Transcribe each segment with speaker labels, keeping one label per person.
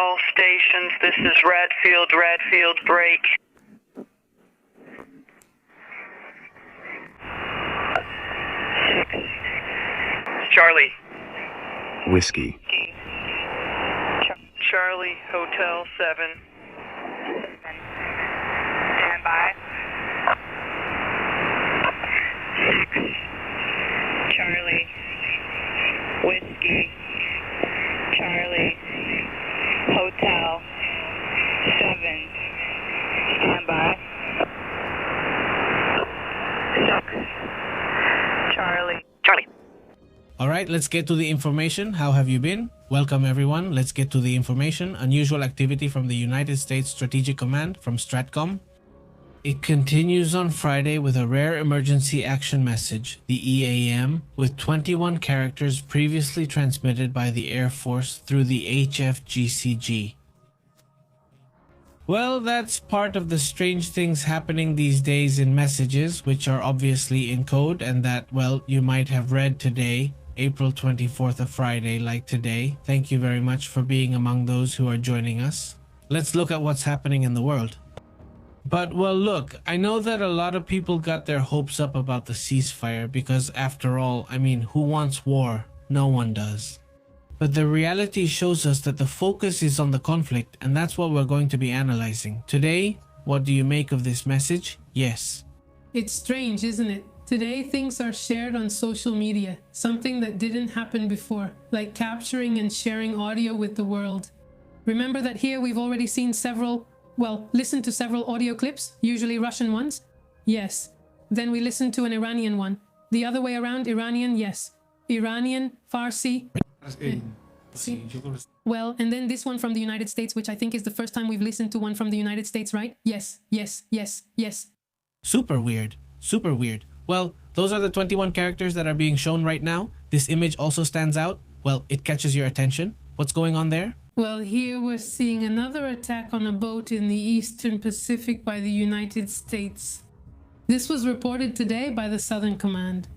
Speaker 1: All stations, this is Radfield, break. Charlie.
Speaker 2: Whiskey.
Speaker 1: Charlie, Hotel 7.
Speaker 3: Stand by. Charlie. Whiskey. Charlie. Hotel 7. Stand by. Charlie.
Speaker 1: Charlie.
Speaker 4: All right, let's get to the information. How have you been? Welcome everyone. Let's get to the information. Unusual activity from the United States Strategic Command from STRATCOM. It continues on Friday with a rare emergency action message, the EAM, with 21 characters previously transmitted by the Air Force through the HFGCG. Well, that's part of the strange things happening these days in messages, which are obviously in code and that, well, you might have read today, April 24th, a Friday like today. Thank you very much for being among those who are joining us. Let's look at what's happening in the world. But, well, look, I know that a lot of people got their hopes up about the ceasefire because, after all, I mean, who wants war? No one does. But the reality shows us that the focus is on the conflict, and that's what we're going to be analyzing. Today, what do you make of this message? Yes.
Speaker 5: It's strange, isn't it? Today, things are shared on social media, something that didn't happen before, like capturing and sharing audio with the world. Remember that here we've already seen listened to several audio clips, usually Russian ones? Yes. Then we listened to an Iranian one. The other way around, Iranian, yes. Iranian, Farsi. Well, and then this one from the United States, which I think is the first time we've listened to one from the United States, right? Yes.
Speaker 4: Super weird. Super weird. Well, those are the 21 characters that are being shown right now. This image also stands out. Well, it catches your attention. What's going on there?
Speaker 5: Well, here we're seeing another attack on a boat in the Eastern Pacific by the United States. This was reported today by the Southern Command.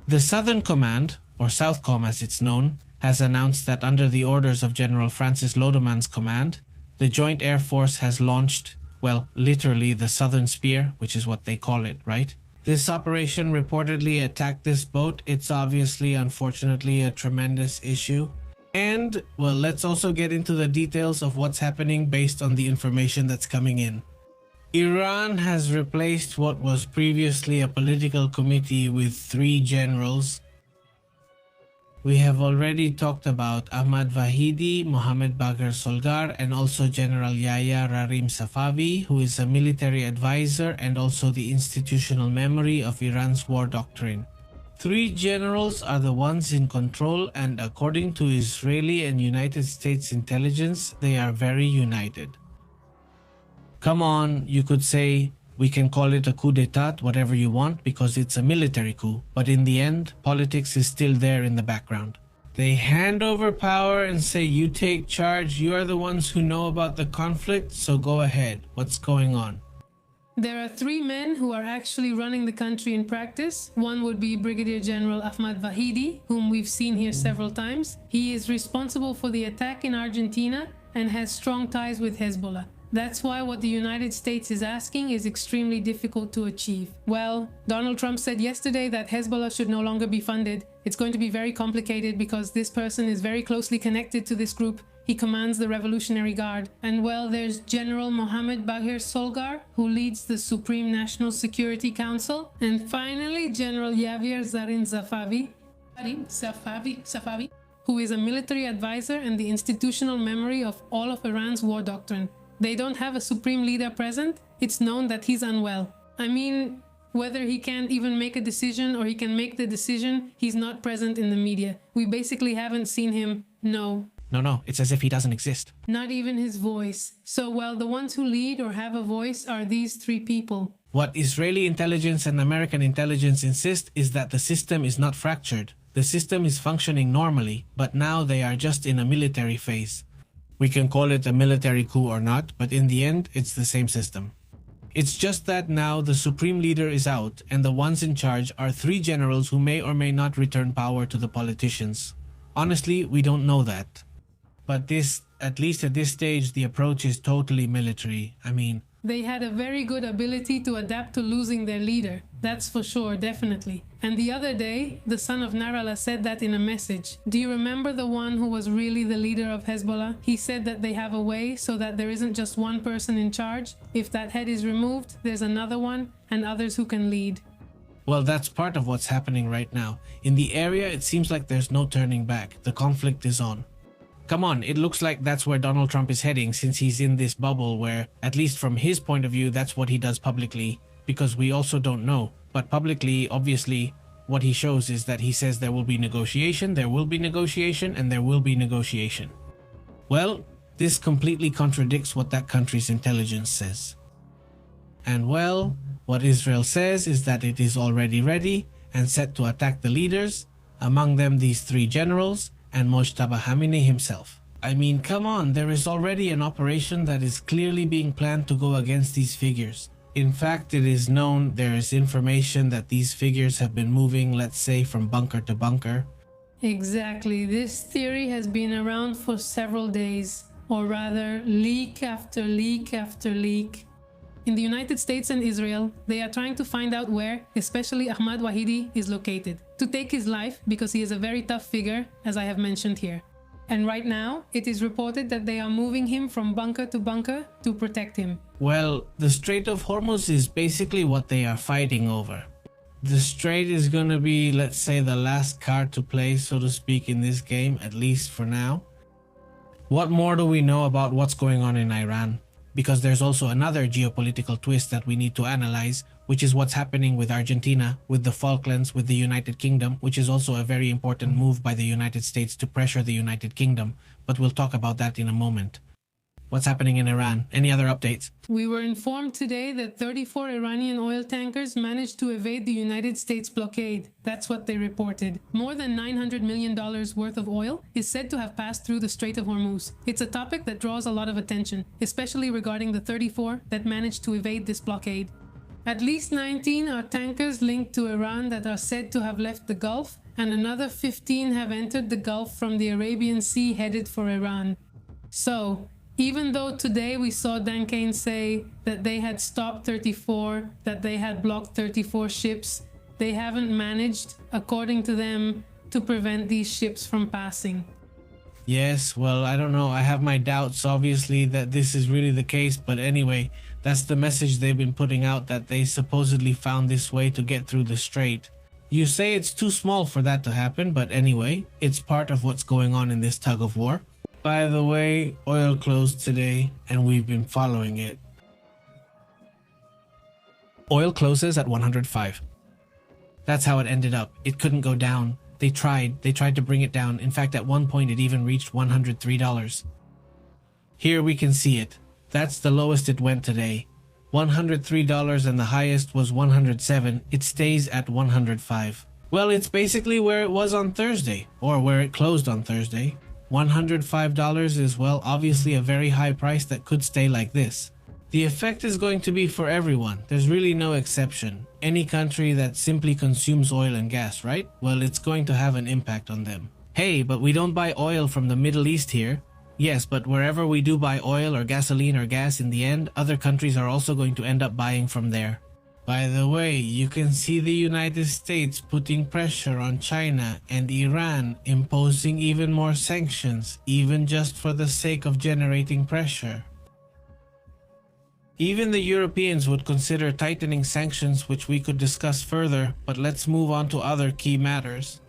Speaker 4: The Southern Command, or Southcom as it's known, has announced that under the orders of General Francis Lodeman's command, the Joint Air Force has launched, well, literally the Southern Spear, which is what they call it, right? This operation reportedly attacked this boat. It's obviously, unfortunately, a tremendous issue. And, well, let's also get into the details of what's happening based on the information that's coming in. Iran has replaced what was previously a political committee with 3 generals. We have already talked about Ahmad Vahidi, Mohammad Bagher Solgar, and also General Yahya Rarim Safavi, who is a military advisor and also the institutional memory of Iran's war doctrine. 3 generals are the ones in control, and according to Israeli and United States intelligence, they are very united. Come on, you could say, we can call it a coup d'etat, whatever you want, because it's a military coup, but in the end, politics is still there in the background. They hand over power and say, you take charge, you are the ones who know about the conflict, so go ahead. What's going on?
Speaker 5: There are 3 men who are actually running the country in practice. One would be Brigadier General Ahmad Vahidi, whom we've seen here several times. He is responsible for the attack in Argentina and has strong ties with Hezbollah. That's why what the United States is asking is extremely difficult to achieve. Well, Donald Trump said yesterday that Hezbollah should no longer be funded. It's going to be very complicated because this person is very closely connected to this group. He commands the Revolutionary Guard. And well, there's General Mohammad Bagher Solgar, who leads the Supreme National Security Council. And finally, General Javier Zarin Safavi, who is a military advisor and the institutional memory of all of Iran's war doctrine. They don't have a supreme leader present. It's known that he's unwell. I mean, whether he can't even make a decision or he can make the decision, he's not present in the media. We basically haven't seen him. No,
Speaker 4: it's as if he doesn't exist.
Speaker 5: not even his voice. So, well, the ones who lead or have a voice are these 3 people.
Speaker 4: What Israeli intelligence and American intelligence insist is that the system is not fractured. The system is functioning normally, but now they are just in a military phase. We can call it a military coup or not, but in the end, it's the same system. It's just that now the supreme leader is out, and the ones in charge are 3 generals who may or may not return power to the politicians. Honestly, we don't know that. But this, at least at this stage, the approach is totally military. I mean,
Speaker 5: They had a very good ability to adapt to losing their leader. That's for sure, definitely. And the other day, the son of Narala said that in a message. Do you remember the one who was really the leader of Hezbollah? He said that they have a way so that there isn't just one person in charge. If that head is removed, there's another one and others who can lead.
Speaker 4: well, that's part of what's happening right now. In the area, it seems like there's no turning back. The conflict is on. Come on, it looks like that's where Donald Trump is heading, since he's in this bubble where, at least from his point of view, that's what he does publicly, because we also don't know. But publicly, obviously, what he shows is that he says there will be negotiation, and there will be negotiation. Well, this completely contradicts what that country's intelligence says. And well, what Israel says is that it is already ready and set to attack the leaders, among them these three generals, and Mojtaba Khamenei himself. I mean, come on, there is already an operation that is clearly being planned to go against these figures. In fact, it is known, there is information that these figures have been moving, let's say, from bunker to bunker.
Speaker 5: Exactly. This theory has been around for several days, or rather, leak after leak after leak. In the United States and Israel, they are trying to find out where, especially Ahmad Wahidi, is located, to take his life because he is a very tough figure, as I have mentioned here. And right now, it is reported that they are moving him from bunker to bunker to protect him.
Speaker 4: Well, the Strait of Hormuz is basically what they are fighting over. The Strait is gonna be, let's say, the last card to play, so to speak, in this game, at least for now. What more do we know about what's going on in Iran? Because there's also another geopolitical twist that we need to analyze, which is what's happening with Argentina, with the Falklands, with the United Kingdom, which is also a very important move by the United States to pressure the United Kingdom. But we'll talk about that in a moment. What's happening in Iran? Any other updates?
Speaker 5: We were informed today that 34 Iranian oil tankers managed to evade the United States blockade. That's what they reported. More than $900 million worth of oil is said to have passed through the Strait of Hormuz. It's a topic that draws a lot of attention, especially regarding the 34 that managed to evade this blockade. At least 19 are tankers linked to Iran that are said to have left the Gulf, and another 15 have entered the Gulf from the Arabian Sea headed for Iran. So, even though today we saw Dan Kane say that they had stopped 34, that they had blocked 34 ships, they haven't managed, according to them, to prevent these ships from passing.
Speaker 4: Yes, well, I don't know. I have my doubts, obviously, that this is really the case. But anyway, that's the message they've been putting out, that they supposedly found this way to get through the strait. You say it's too small for that to happen, but anyway, it's part of what's going on in this tug of war. By the way, oil closed today, and we've been following it. Oil closes at 105. That's how it ended up. It couldn't go down. They tried to bring it down. In fact, at one point it even reached $103. Here we can see it. That's the lowest it went today. $103, and the highest was $107. It stays at 105. Well, it's basically where it was on Thursday, or where it closed on Thursday. $105 is, well, obviously a very high price that could stay like this. The effect is going to be for everyone. There's really no exception. Any country that simply consumes oil and gas, right? Well, it's going to have an impact on them. Hey, but we don't buy oil from the Middle East here. Yes, but wherever we do buy oil or gasoline or gas, in the end, other countries are also going to end up buying from there. By the way, you can see the United States putting pressure on China and Iran, imposing even more sanctions, even just for the sake of generating pressure. Even the Europeans would consider tightening sanctions, which we could discuss further, but let's move on to other key matters.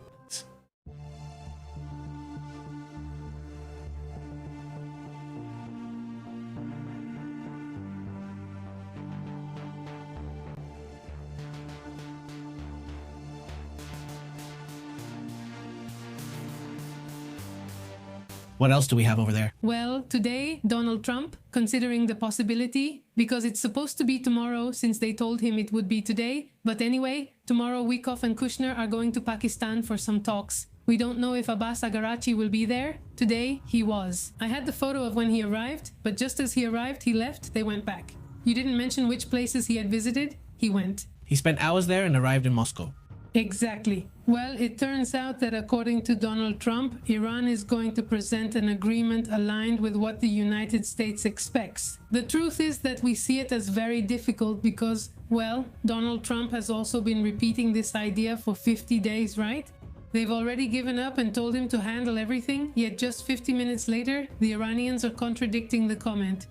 Speaker 4: What else do we have over there?
Speaker 5: Well, today, Donald Trump, considering the possibility, because it's supposed to be tomorrow since they told him it would be today, but anyway, tomorrow Wikoff and Kushner are going to Pakistan for some talks. We don't know if Abbas Agarachi will be there. Today, he was. I had the photo of when he arrived, but just as he arrived, he left, they went back. You didn't mention which places he had visited. He went.
Speaker 4: He spent hours there and arrived in Moscow.
Speaker 5: Exactly. Well, it turns out that according to Donald Trump, Iran is going to present an agreement aligned with what the United States expects. The truth is that we see it as very difficult because, well, Donald Trump has also been repeating this idea for 50 days, right? They've already given up and told him to handle everything, yet just 50 minutes later, the Iranians are contradicting the comment.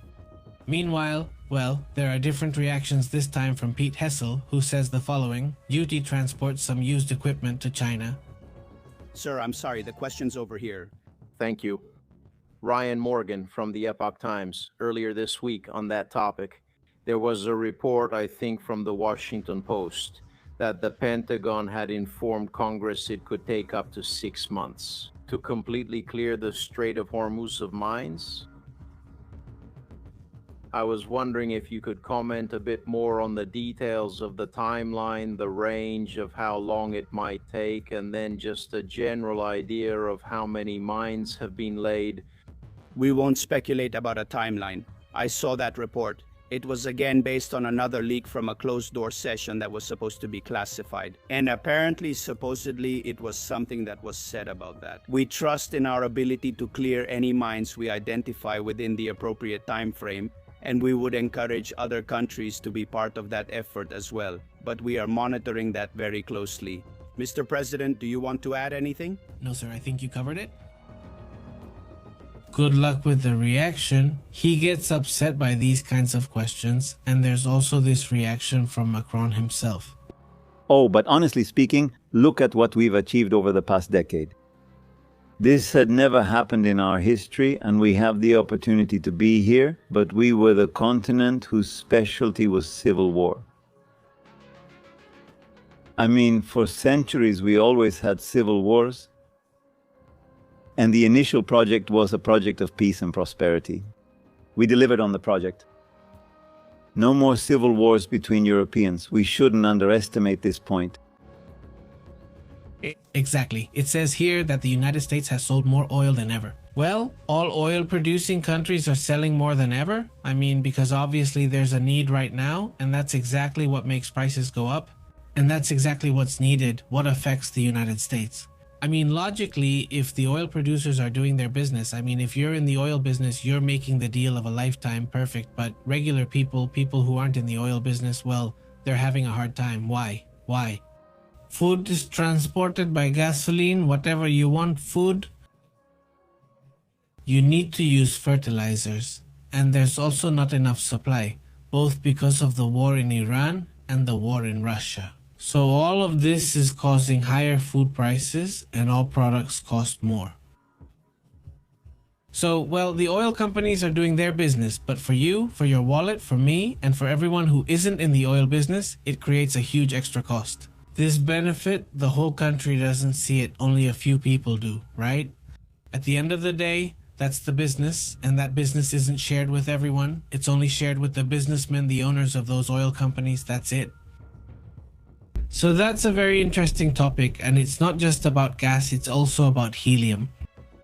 Speaker 4: Meanwhile, well, there are different reactions this time from Pete Hessel, who says the following: UT transports some used equipment to China.
Speaker 6: Sir, I'm sorry, the question's over here.
Speaker 7: Thank you. Ryan Morgan from the Epoch Times. Earlier this week on that topic, there was a report, I think from the Washington Post, that the Pentagon had informed Congress it could take up to 6 months to completely clear the Strait of Hormuz of mines. I was wondering if you could comment a bit more on the details of the timeline, the range of how long it might take, and then just a general idea of how many mines have been laid.
Speaker 6: We won't speculate about a timeline. I saw that report. It was again based on another leak from a closed-door session that was supposed to be classified. And apparently, supposedly, it was something that was said about that. We trust in our ability to clear any mines we identify within the appropriate time frame, and we would encourage other countries to be part of that effort as well. But we are monitoring that very closely. Mr. President, do you want to add anything?
Speaker 4: No, sir, I think you covered it. Good luck with the reaction. He gets upset by these kinds of questions, and there's also this reaction from Macron himself.
Speaker 8: Oh, but honestly speaking, look at what we've achieved over the past decade. This had never happened in our history, and we have the opportunity to be here, but we were the continent whose specialty was civil war. I mean, for centuries we always had civil wars, and the initial project was a project of peace and prosperity. We delivered on the project. No more civil wars between Europeans. We shouldn't underestimate this point.
Speaker 4: Exactly. It says here that the United States has sold more oil than ever. Well, all oil-producing countries are selling more than ever. I mean, because obviously there's a need right now, and that's exactly what makes prices go up. And that's exactly what's needed, what affects the United States. I mean, logically, if the oil producers are doing their business, I mean, if you're in the oil business, you're making the deal of a lifetime perfect. But regular people who aren't in the oil business, well, they're having a hard time. Why? Why? Food is transported by gasoline, whatever you want food. You need to use fertilizers, and there's also not enough supply, both because of the war in Iran and the war in Russia. So all of this is causing higher food prices, and all products cost more. So, well, the oil companies are doing their business, but for you, for your wallet, for me, and for everyone who isn't in the oil business, it creates a huge extra cost. This benefit, the whole country doesn't see it, only a few people do, right? At the end of the day, that's the business, and that business isn't shared with everyone. It's only shared with the businessmen, the owners of those oil companies, that's it. So that's a very interesting topic, and it's not just about gas, it's also about helium.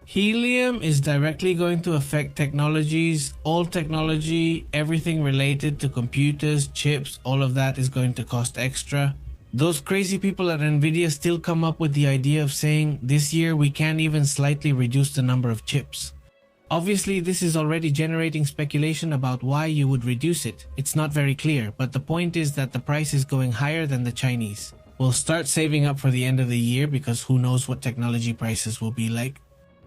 Speaker 4: Helium is directly going to affect technologies, all technology, everything related to computers, chips, all of that is going to cost extra. Those crazy people at Nvidia still come up with the idea of saying this year we can't even slightly reduce the number of chips. Obviously, this is already generating speculation about why you would reduce it. It's not very clear, but the point is that the price is going higher than the Chinese. We'll start saving up for the end of the year because who knows what technology prices will be like.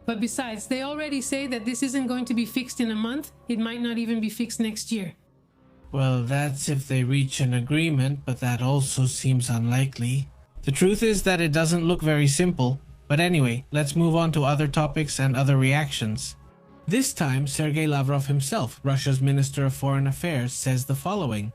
Speaker 5: But besides, they already say that this isn't going to be fixed in a month. It might not even be fixed next year.
Speaker 4: Well, that's if they reach an agreement, but that also seems unlikely. The truth is that it doesn't look very simple. But anyway, let's move on to other topics and other reactions. This time, Sergei Lavrov himself, Russia's Minister of Foreign Affairs, says the following.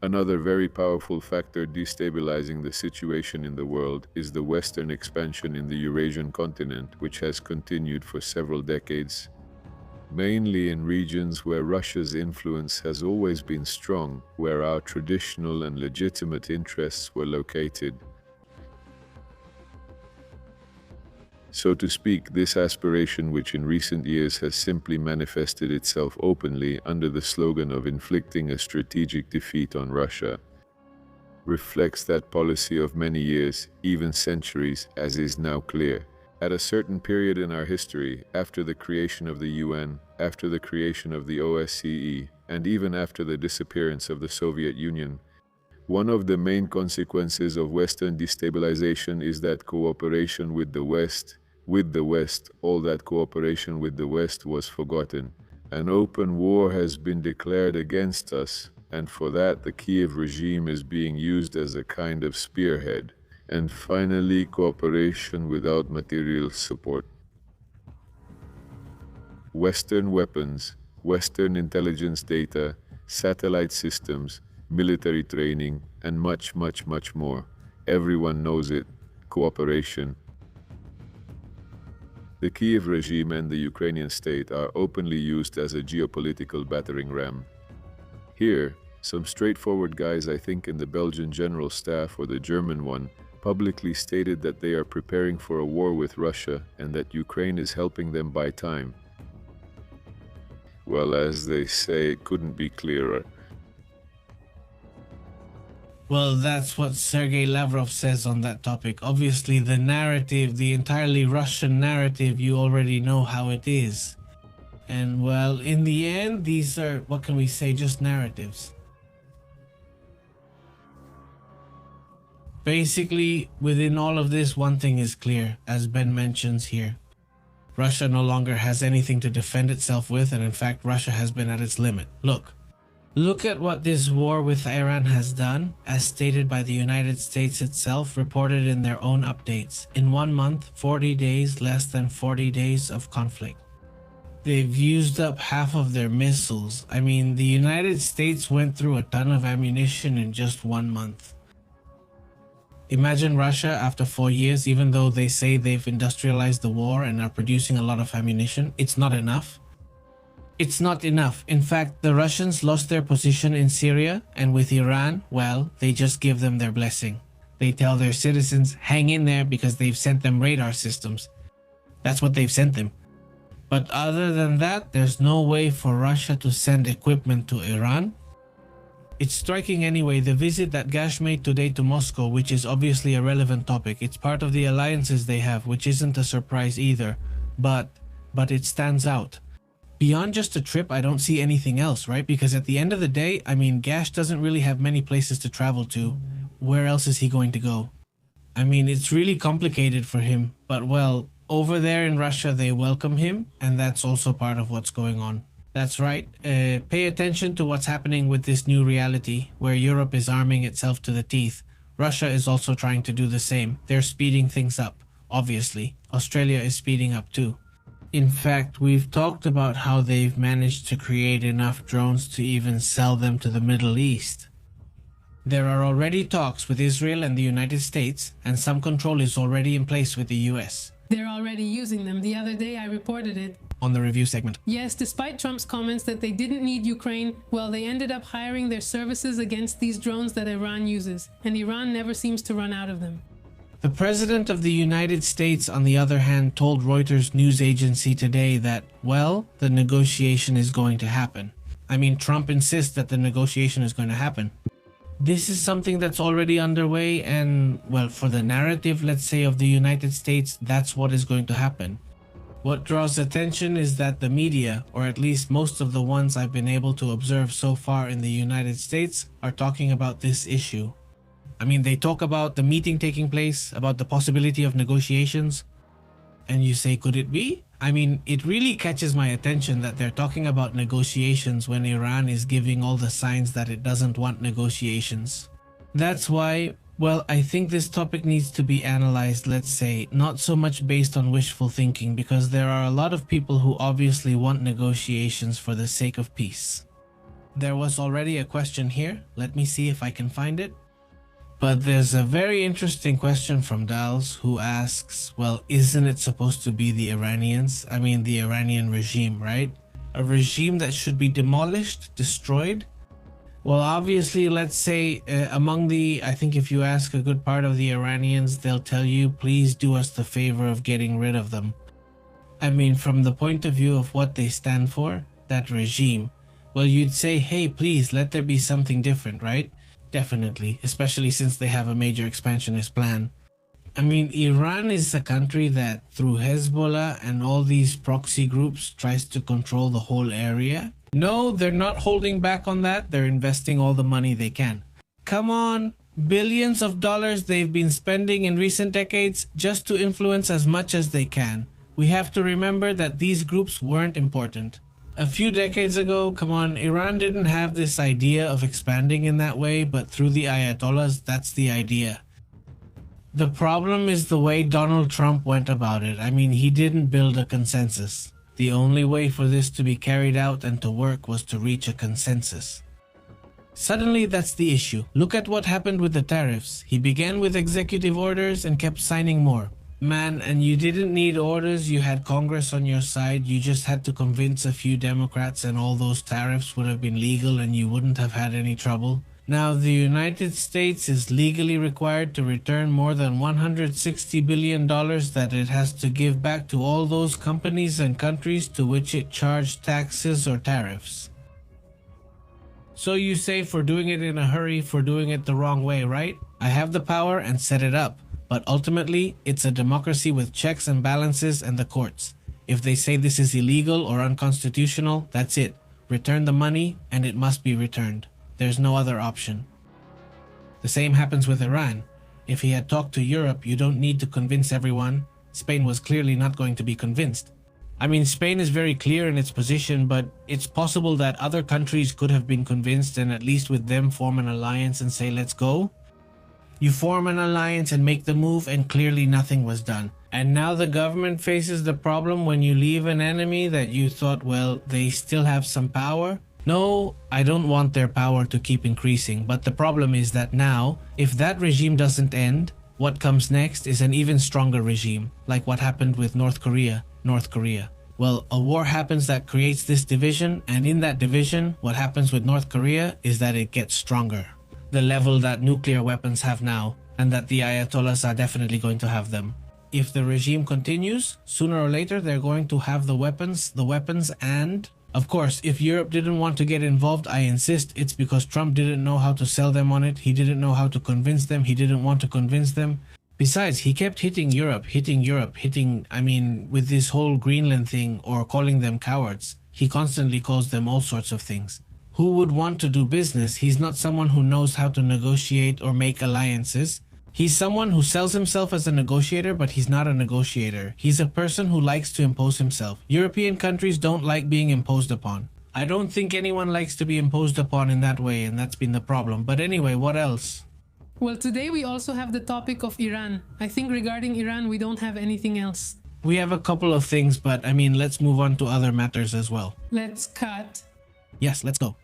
Speaker 9: Another very powerful factor destabilizing the situation in the world is the Western expansion in the Eurasian continent, which has continued for several decades, mainly in regions where Russia's influence has always been strong, where our traditional and legitimate interests were located. So to speak, this aspiration, which in recent years has simply manifested itself openly under the slogan of inflicting a strategic defeat on Russia. reflects that policy of many years, even centuries, as is now clear. At a certain period in our history, after the creation of the UN, after the creation of the OSCE, and even after the disappearance of the Soviet Union, one of the main consequences of Western destabilization is that cooperation with the West, all that cooperation with the West was forgotten. An open war has been declared against us, and for that the Kiev regime is being used as a kind of spearhead. And finally, cooperation without material support. Western weapons, Western intelligence data, satellite systems, military training, and much, much, much more. Everyone knows it. Cooperation. The Kiev regime and the Ukrainian state are openly used as a geopolitical battering ram. Here, some straightforward guys, I think in the Belgian General Staff or the German one, publicly stated that they are preparing for a war with Russia and that Ukraine is helping them buy time. Well, as they say, it couldn't be clearer.
Speaker 4: Well, that's what Sergei Lavrov says on that topic. Obviously, the narrative, the entirely Russian narrative, you already know how it is. And well, in the end, these are, what can we say, just narratives. Basically, within all of this, one thing is clear, as Ben mentions here. Russia no longer has anything to defend itself with, and in fact, Russia has been at its limit. Look at what this war with Iran has done, as stated by the United States itself, reported in their own updates. In 1 month, 40 days, less than 40 days of conflict. They've used up half of their missiles. I mean, the United States went through a ton of ammunition in just 1 month. Imagine Russia after 4 years, even though they say they've industrialized the war and are producing a lot of ammunition, it's not enough. It's not enough. In fact, the Russians lost their position in Syria, and with Iran, well, they just give them their blessing. They tell their citizens, hang in there because they've sent them radar systems. That's what they've sent them. But other than that, there's no way for Russia to send equipment to Iran. It's striking anyway, the visit that Gash made today to Moscow, which is obviously a relevant topic. It's part of the alliances they have, which isn't a surprise either. But it stands out. Beyond just a trip, I don't see anything else, right? Because at the end of the day, I mean, Gash doesn't really have many places to travel to. Where else is he going to go? I mean, it's really complicated for him. But well, over there in Russia, they welcome him. And that's also part of what's going on. That's right. Pay attention to what's happening with this new reality, where Europe is arming itself to the teeth. Russia is also trying to do the same. They're speeding things up, obviously. Australia is speeding up too. In fact, we've talked about how they've managed to create enough drones to even sell them to the Middle East. There are already talks with Israel and the United States, and some control is already in place with the US.
Speaker 5: They're already using them. The other day I reported it.
Speaker 4: On the review segment.
Speaker 5: Yes, despite Trump's comments that they didn't need Ukraine, well, they ended up hiring their services against these drones that Iran uses, and Iran never seems to run out of them.
Speaker 4: The President of the United States, on the other hand, told Reuters news agency today that, well, the negotiation is going to happen. I mean, Trump insists that the negotiation is going to happen. This is something that's already underway and, well, for the narrative, let's say, of the United States, that's what is going to happen. What draws attention is that the media, or at least most of the ones I've been able to observe so far in the United States, are talking about this issue. I mean, they talk about the meeting taking place, about the possibility of negotiations, and you say, could it be? I mean, it really catches my attention that they're talking about negotiations when Iran is giving all the signs that it doesn't want negotiations. That's why, well, I think this topic needs to be analyzed, let's say, not so much based on wishful thinking, because there are a lot of people who obviously want negotiations for the sake of peace. There was already a question here. Let me see if I can find it. But there's a very interesting question from Dals who asks, well, isn't it supposed to be the Iranians? I mean, the Iranian regime, right? A regime that should be demolished, destroyed? Well, obviously, let's say I think if you ask a good part of the Iranians, they'll tell you, please do us the favor of getting rid of them. I mean, from the point of view of what they stand for, that regime, well, you'd say, hey, please, let there be something different, right? Definitely, especially since they have a major expansionist plan. I mean, Iran is a country that, through Hezbollah and all these proxy groups, tries to control the whole area. No, they're not holding back on that. They're investing all the money they can. Come on, billions of dollars they've been spending in recent decades just to influence as much as they can. We have to remember that these groups weren't important. A few decades ago, come on, Iran didn't have this idea of expanding in that way, but through the Ayatollahs, that's the idea. The problem is the way Donald Trump went about it. I mean, he didn't build a consensus. The only way for this to be carried out and to work was to reach a consensus. Suddenly, that's the issue. Look at what happened with the tariffs. He began with executive orders and kept signing more. Man, and you didn't need orders, you had Congress on your side, you just had to convince a few Democrats and all those tariffs would have been legal and you wouldn't have had any trouble. Now, the United States is legally required to return more than $160 billion that it has to give back to all those companies and countries to which it charged taxes or tariffs. So you say for doing it in a hurry, for doing it the wrong way, right? I have the power and set it up. But ultimately, it's a democracy with checks and balances and the courts. If they say this is illegal or unconstitutional, that's it. Return the money and it must be returned. There's no other option. The same happens with Iran. If he had talked to Europe, you don't need to convince everyone. Spain was clearly not going to be convinced. I mean, Spain is very clear in its position, but it's possible that other countries could have been convinced and at least with them form an alliance and say, let's go. You form an alliance and make the move and clearly nothing was done. And now the government faces the problem when you leave an enemy that you thought, well, they still have some power. No, I don't want their power to keep increasing, but the problem is that now, if that regime doesn't end, what comes next is an even stronger regime, like what happened with North Korea. Well, a war happens that creates this division, and in that division, what happens with North Korea is that it gets stronger. The level that nuclear weapons have now, and that the Ayatollahs are definitely going to have them. If the regime continues, sooner or later they're going to have the weapons, and... Of course, if Europe didn't want to get involved, I insist it's because Trump didn't know how to sell them on it, he didn't know how to convince them, he didn't want to convince them. Besides, he kept hitting Europe, I mean, with this whole Greenland thing or calling them cowards. He constantly calls them all sorts of things. Who would want to do business? He's not someone who knows how to negotiate or make alliances. He's someone who sells himself as a negotiator, but he's not a negotiator. He's a person who likes to impose himself. European countries don't like being imposed upon. I don't think anyone likes to be imposed upon in that way, and that's been the problem. But anyway, what else?
Speaker 5: Well, today we also have the topic of Iran. I think regarding Iran, we don't have anything else.
Speaker 4: We have a couple of things, but I mean, let's move on to other matters as well.
Speaker 5: Let's cut.
Speaker 4: Yes, let's go.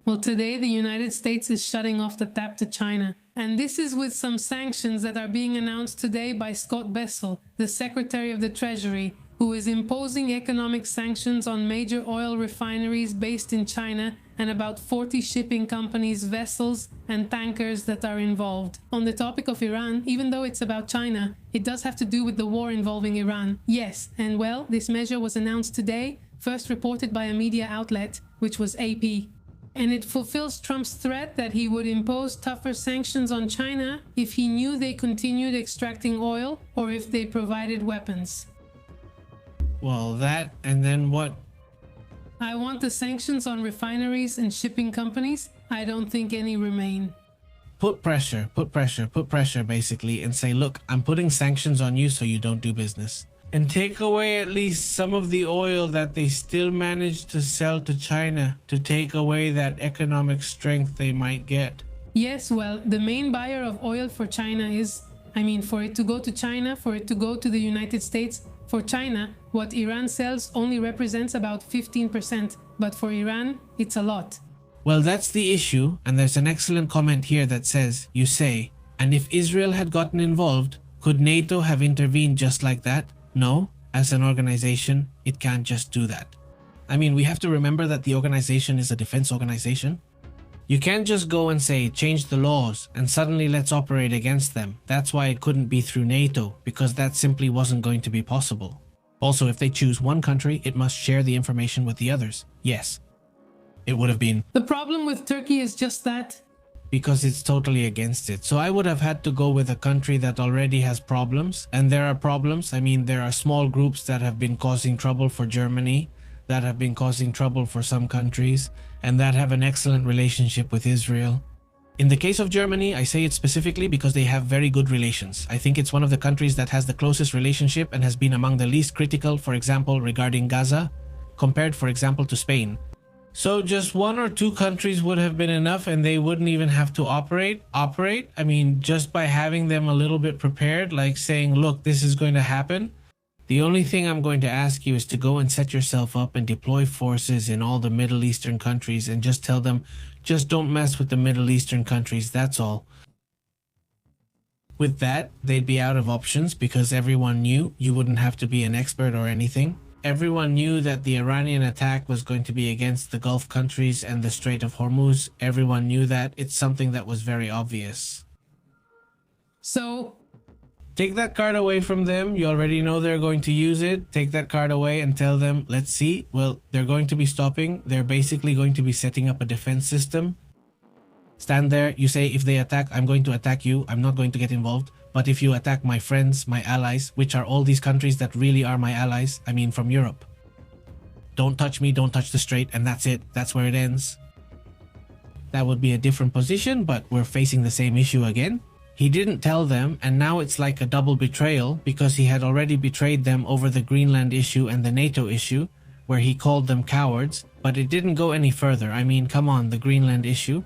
Speaker 5: Well, today the United States is shutting off the tap to China. And this is with some sanctions that are being announced today by Scott Bessel, the Secretary of the Treasury, who is imposing economic sanctions on major oil refineries based in China and about 40 shipping companies, vessels, and tankers that are involved. On the topic of Iran, even though it's about China, it does have to do with the war involving Iran. Yes, and well, this measure was announced today, first reported by a media outlet, which was AP. And it fulfills Trump's threat that he would impose tougher sanctions on China if he knew they continued extracting oil or if they provided weapons.
Speaker 4: Well, that, and then what?
Speaker 5: I want the sanctions on refineries and shipping companies. I don't think any remain.
Speaker 4: Put pressure, basically, and say, look, I'm putting sanctions on you so you don't do business. And take away at least some of the oil that they still manage to sell to China, to take away that economic strength they might get.
Speaker 5: Yes, well, the main buyer of oil for China is, for it to go to China, for it to go to the United States, for China, what Iran sells only represents about 15%, but for Iran, it's a lot.
Speaker 4: Well, that's the issue, and there's an excellent comment here that says, you say, and if Israel had gotten involved, could NATO have intervened just like that? No, as an organization, it can't just do that. We have to remember that the organization is a defense organization. You can't just go and say, change the laws, and suddenly let's operate against them. That's why it couldn't be through NATO, because that simply wasn't going to be possible. Also, if they choose one country, it must share the information with the others. Yes, it would have been.
Speaker 5: The problem with Turkey is just that.
Speaker 4: Because it's totally against it. So I would have had to go with a country that already has problems. And there are problems. I mean, there are small groups that have been causing trouble for Germany, that have been causing trouble for some countries, and that have an excellent relationship with Israel. In the case of Germany, I say it specifically because they have very good relations. I think it's one of the countries that has the closest relationship and has been among the least critical, for example, regarding Gaza, compared, for example, to Spain. So just one or two countries would have been enough and they wouldn't even have to operate. I mean, just by having them a little bit prepared, like saying, look, this is going to happen. The only thing I'm going to ask you is to go and set yourself up and deploy forces in all the Middle Eastern countries and just tell them, just don't mess with the Middle Eastern countries, that's all. With that, they'd be out of options because everyone knew. You wouldn't have to be an expert or anything. Everyone knew that the Iranian attack was going to be against the Gulf countries and the Strait of Hormuz. Everyone knew that. It's something that was very obvious.
Speaker 5: So,
Speaker 4: take that card away from them. You already know they're going to use it. Take that card away and tell them, let's see. Well, they're going to be stopping. They're basically going to be setting up a defense system. Stand there. You say, if they attack, I'm going to attack you. I'm not going to get involved. But if you attack my friends, my allies, which are all these countries that really are my allies, I mean from Europe. Don't touch me, don't touch the strait, and that's it. That's where it ends. That would be a different position, but we're facing the same issue again. He didn't tell them, and now it's like a double betrayal because he had already betrayed them over the Greenland issue and the NATO issue, where he called them cowards, but it didn't go any further. I mean, come on, the Greenland issue.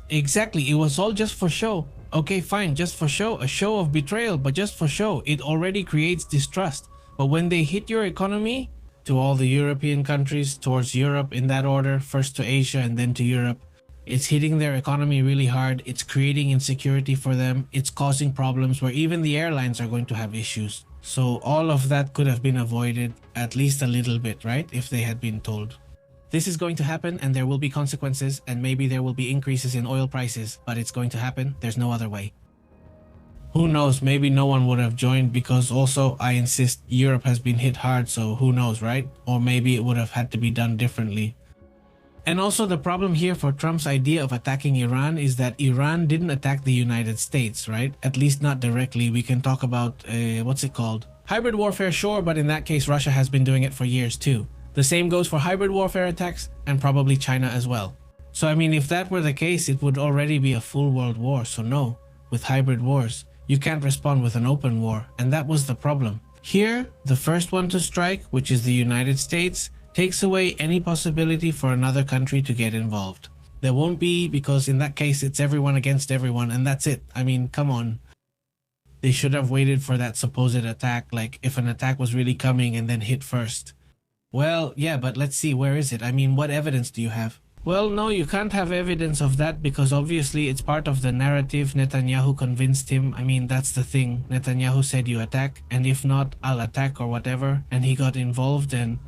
Speaker 4: Exactly, it was all just for show. Okay, fine, just for show, a show of betrayal, but just for show. It already creates distrust. But when they hit your economy, to all the European countries, towards Europe in that order, first to Asia and then to Europe, it's hitting their economy really hard. It's creating insecurity for them. It's causing problems where even the airlines are going to have issues. So all of that could have been avoided at least a little bit, right? If they had been told. This is going to happen and there will be consequences and maybe there will be increases in oil prices, but it's going to happen. There's no other way. Who knows? Maybe no one would have joined because also, I insist, Europe has been hit hard, so who knows, right? Or maybe it would have had to be done differently. And also the problem here for Trump's idea of attacking Iran is that Iran didn't attack the United States, right? At least not directly. We can talk about, what's it called? Hybrid warfare, sure, but in that case, Russia has been doing it for years too. The same goes for hybrid warfare attacks and probably China as well. So I mean, if that were the case, it would already be a full world war. So no, with hybrid wars, you can't respond with an open war. And that was the problem. Here, the first one to strike, which is the United States, takes away any possibility for another country to get involved. There won't be, because in that case, it's everyone against everyone, and that's it. I mean, come on. They should have waited for that supposed attack, like if an attack was really coming and then hit first. Well, yeah, but let's see, where is it? I mean, what evidence do you have? Well, no, you can't have evidence of that because obviously it's part of the narrative. Netanyahu convinced him. I mean, that's the thing. Netanyahu said you attack, and if not, I'll attack or whatever. And he got involved and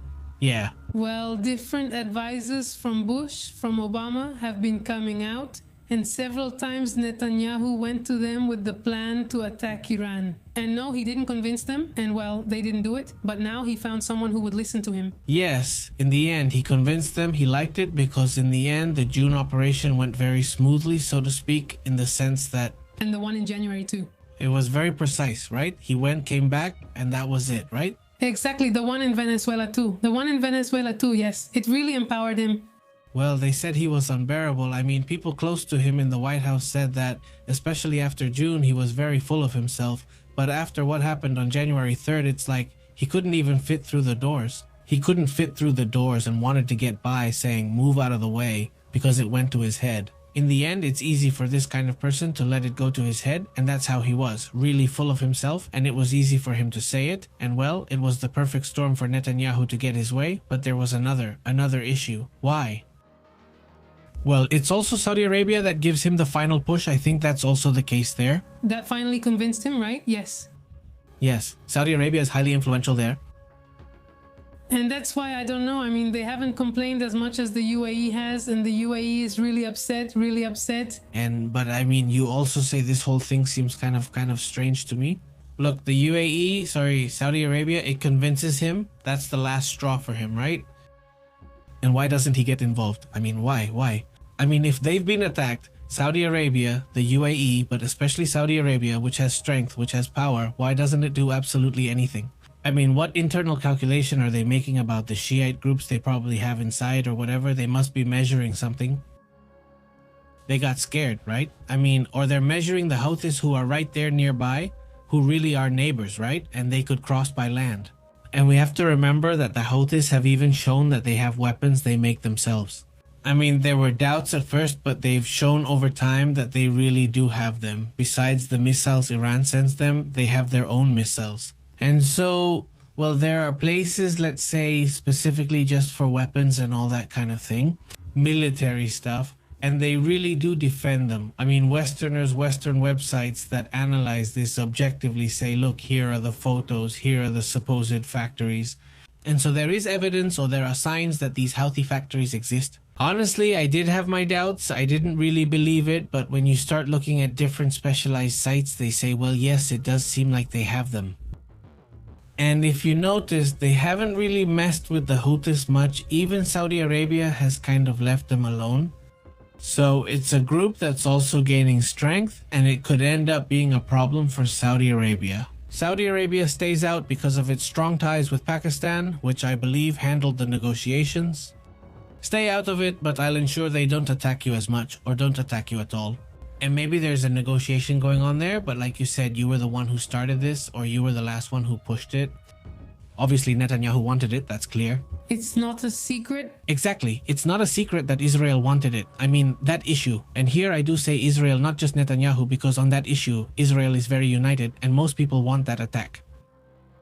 Speaker 4: yeah.
Speaker 5: well, different advisors from Bush, from Obama have been coming out. And several times Netanyahu went to them with the plan to attack Iran. And no, he didn't convince them, and well, they didn't do it. But now he found someone who would listen to him.
Speaker 4: Yes, in the end, he convinced them. He liked it because in the end, the June operation went very smoothly, so to speak, in the sense that...
Speaker 5: And the one in January too.
Speaker 4: It was very precise, right? He went, came back, and that was it, right?
Speaker 5: Exactly, the one in Venezuela too. The one in Venezuela too, yes. It really empowered him.
Speaker 4: Well, they said he was unbearable. I mean, people close to him in the White House said that, especially after June, he was very full of himself. But after what happened on January 3rd, it's like he couldn't even fit through the doors. He couldn't fit through the doors and wanted to get by saying, move out of the way, because it went to his head. In the end, it's easy for this kind of person to let it go to his head, and that's how he was, really full of himself, and it was easy for him to say it. And well, it was the perfect storm for Netanyahu to get his way, but there was another issue. Why? Well, it's also Saudi Arabia that gives him the final push. I think that's also the case there.
Speaker 5: That finally convinced him, right? Yes.
Speaker 4: Yes, Saudi Arabia is highly influential there.
Speaker 5: And that's why, I don't know, I mean, they haven't complained as much as the UAE has, and the UAE is really upset, really upset.
Speaker 4: But I mean, you also say this whole thing seems kind of strange to me. Look, the UAE, sorry, Saudi Arabia, it convinces him. That's the last straw for him, right? And why doesn't he get involved? I mean, why? Why? I mean, if they've been attacked, Saudi Arabia, the UAE, but especially Saudi Arabia, which has strength, which has power, why doesn't it do absolutely anything? I mean, what internal calculation are they making about the Shiite groups they probably have inside or whatever? They must be measuring something. They got scared, right? I mean, or they're measuring the Houthis who are right there nearby, who really are neighbors, right? And they could cross by land. And we have to remember that the Houthis have even shown that they have weapons they make themselves. I mean, there were doubts at first, but they've shown over time that they really do have them. Besides the missiles Iran sends them, they have their own missiles. And so, well, there are places, let's say, specifically just for weapons and all that kind of thing, military stuff, and they really do defend them. I mean, Westerners, Western websites that analyze this objectively say, look, here are the photos, here are the supposed factories. And so there is evidence, or there are signs that these Houthi factories exist. Honestly, I did have my doubts. I didn't really believe it, but when you start looking at different specialized sites, they say, well, yes, it does seem like they have them. And if you notice, they haven't really messed with the Houthis much. Even Saudi Arabia has kind of left them alone. So it's a group that's also gaining strength, and it could end up being a problem for Saudi Arabia. Saudi Arabia stays out because of its strong ties with Pakistan, which I believe handled the negotiations. Stay out of it, but I'll ensure they don't attack you as much, or don't attack you at all. And maybe there's a negotiation going on there, but like you said, you were the one who started this, or you were the last one who pushed it. Obviously, Netanyahu wanted it, that's clear.
Speaker 5: It's not a secret.
Speaker 4: Exactly. It's not a secret that Israel wanted it. I mean, that issue. And here I do say Israel, not just Netanyahu, because on that issue, Israel is very united, and most people want that attack.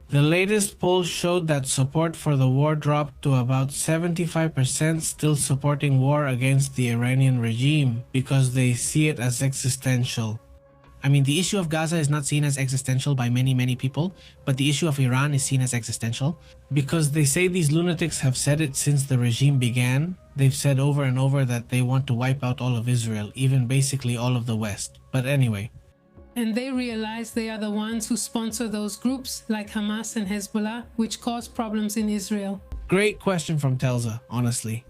Speaker 4: The latest poll showed that support for the war dropped to about 75%, still supporting war against the Iranian regime because they see it as existential. I mean, the issue of Gaza is not seen as existential by many people, but the issue of Iran is seen as existential because they say these lunatics have said it since the regime began. They've said over and over that they want to wipe out all of Israel, even basically all of the West. But anyway.
Speaker 5: And they realize they are the ones who sponsor those groups like Hamas and Hezbollah, which cause problems in Israel.
Speaker 4: Great question from Telza, honestly.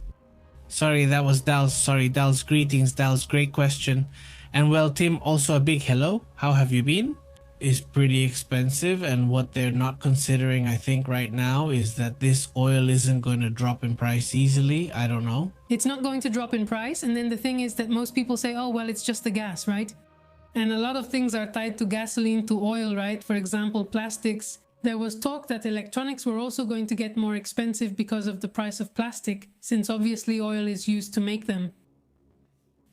Speaker 4: Sorry, that was Dal's. Sorry, Dal's greetings, Dal's great question. And well, Tim, also a big hello. How have you been? Is pretty expensive, and what they're not considering, I think, right now is that this oil isn't going to drop in price easily. I don't know.
Speaker 5: It's not going to drop in price, and then the thing is that most people say, oh, well, it's just the gas, right? And a lot of things are tied to gasoline, to oil, right? For example, plastics. There was talk that electronics were also going to get more expensive because of the price of plastic, since obviously oil is used to make them.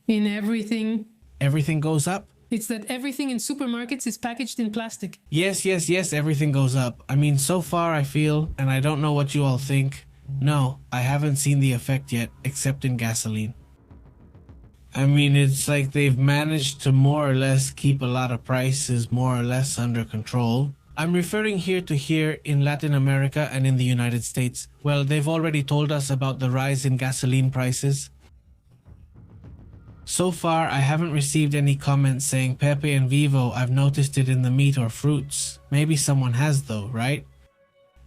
Speaker 5: In everything.
Speaker 4: Everything goes up?
Speaker 5: It's that everything in supermarkets is packaged in plastic.
Speaker 4: Yes, everything goes up. I mean, so far I feel, and I don't know what you all think, no, I haven't seen the effect yet, except in gasoline. I mean, it's like they've managed to more or less keep a lot of prices more or less under control. I'm referring here in Latin America and in the United States. Well, they've already told us about the rise in gasoline prices. So far, I haven't received any comments saying Pepe and Vivo, I've noticed it in the meat or fruits. Maybe someone has though, right?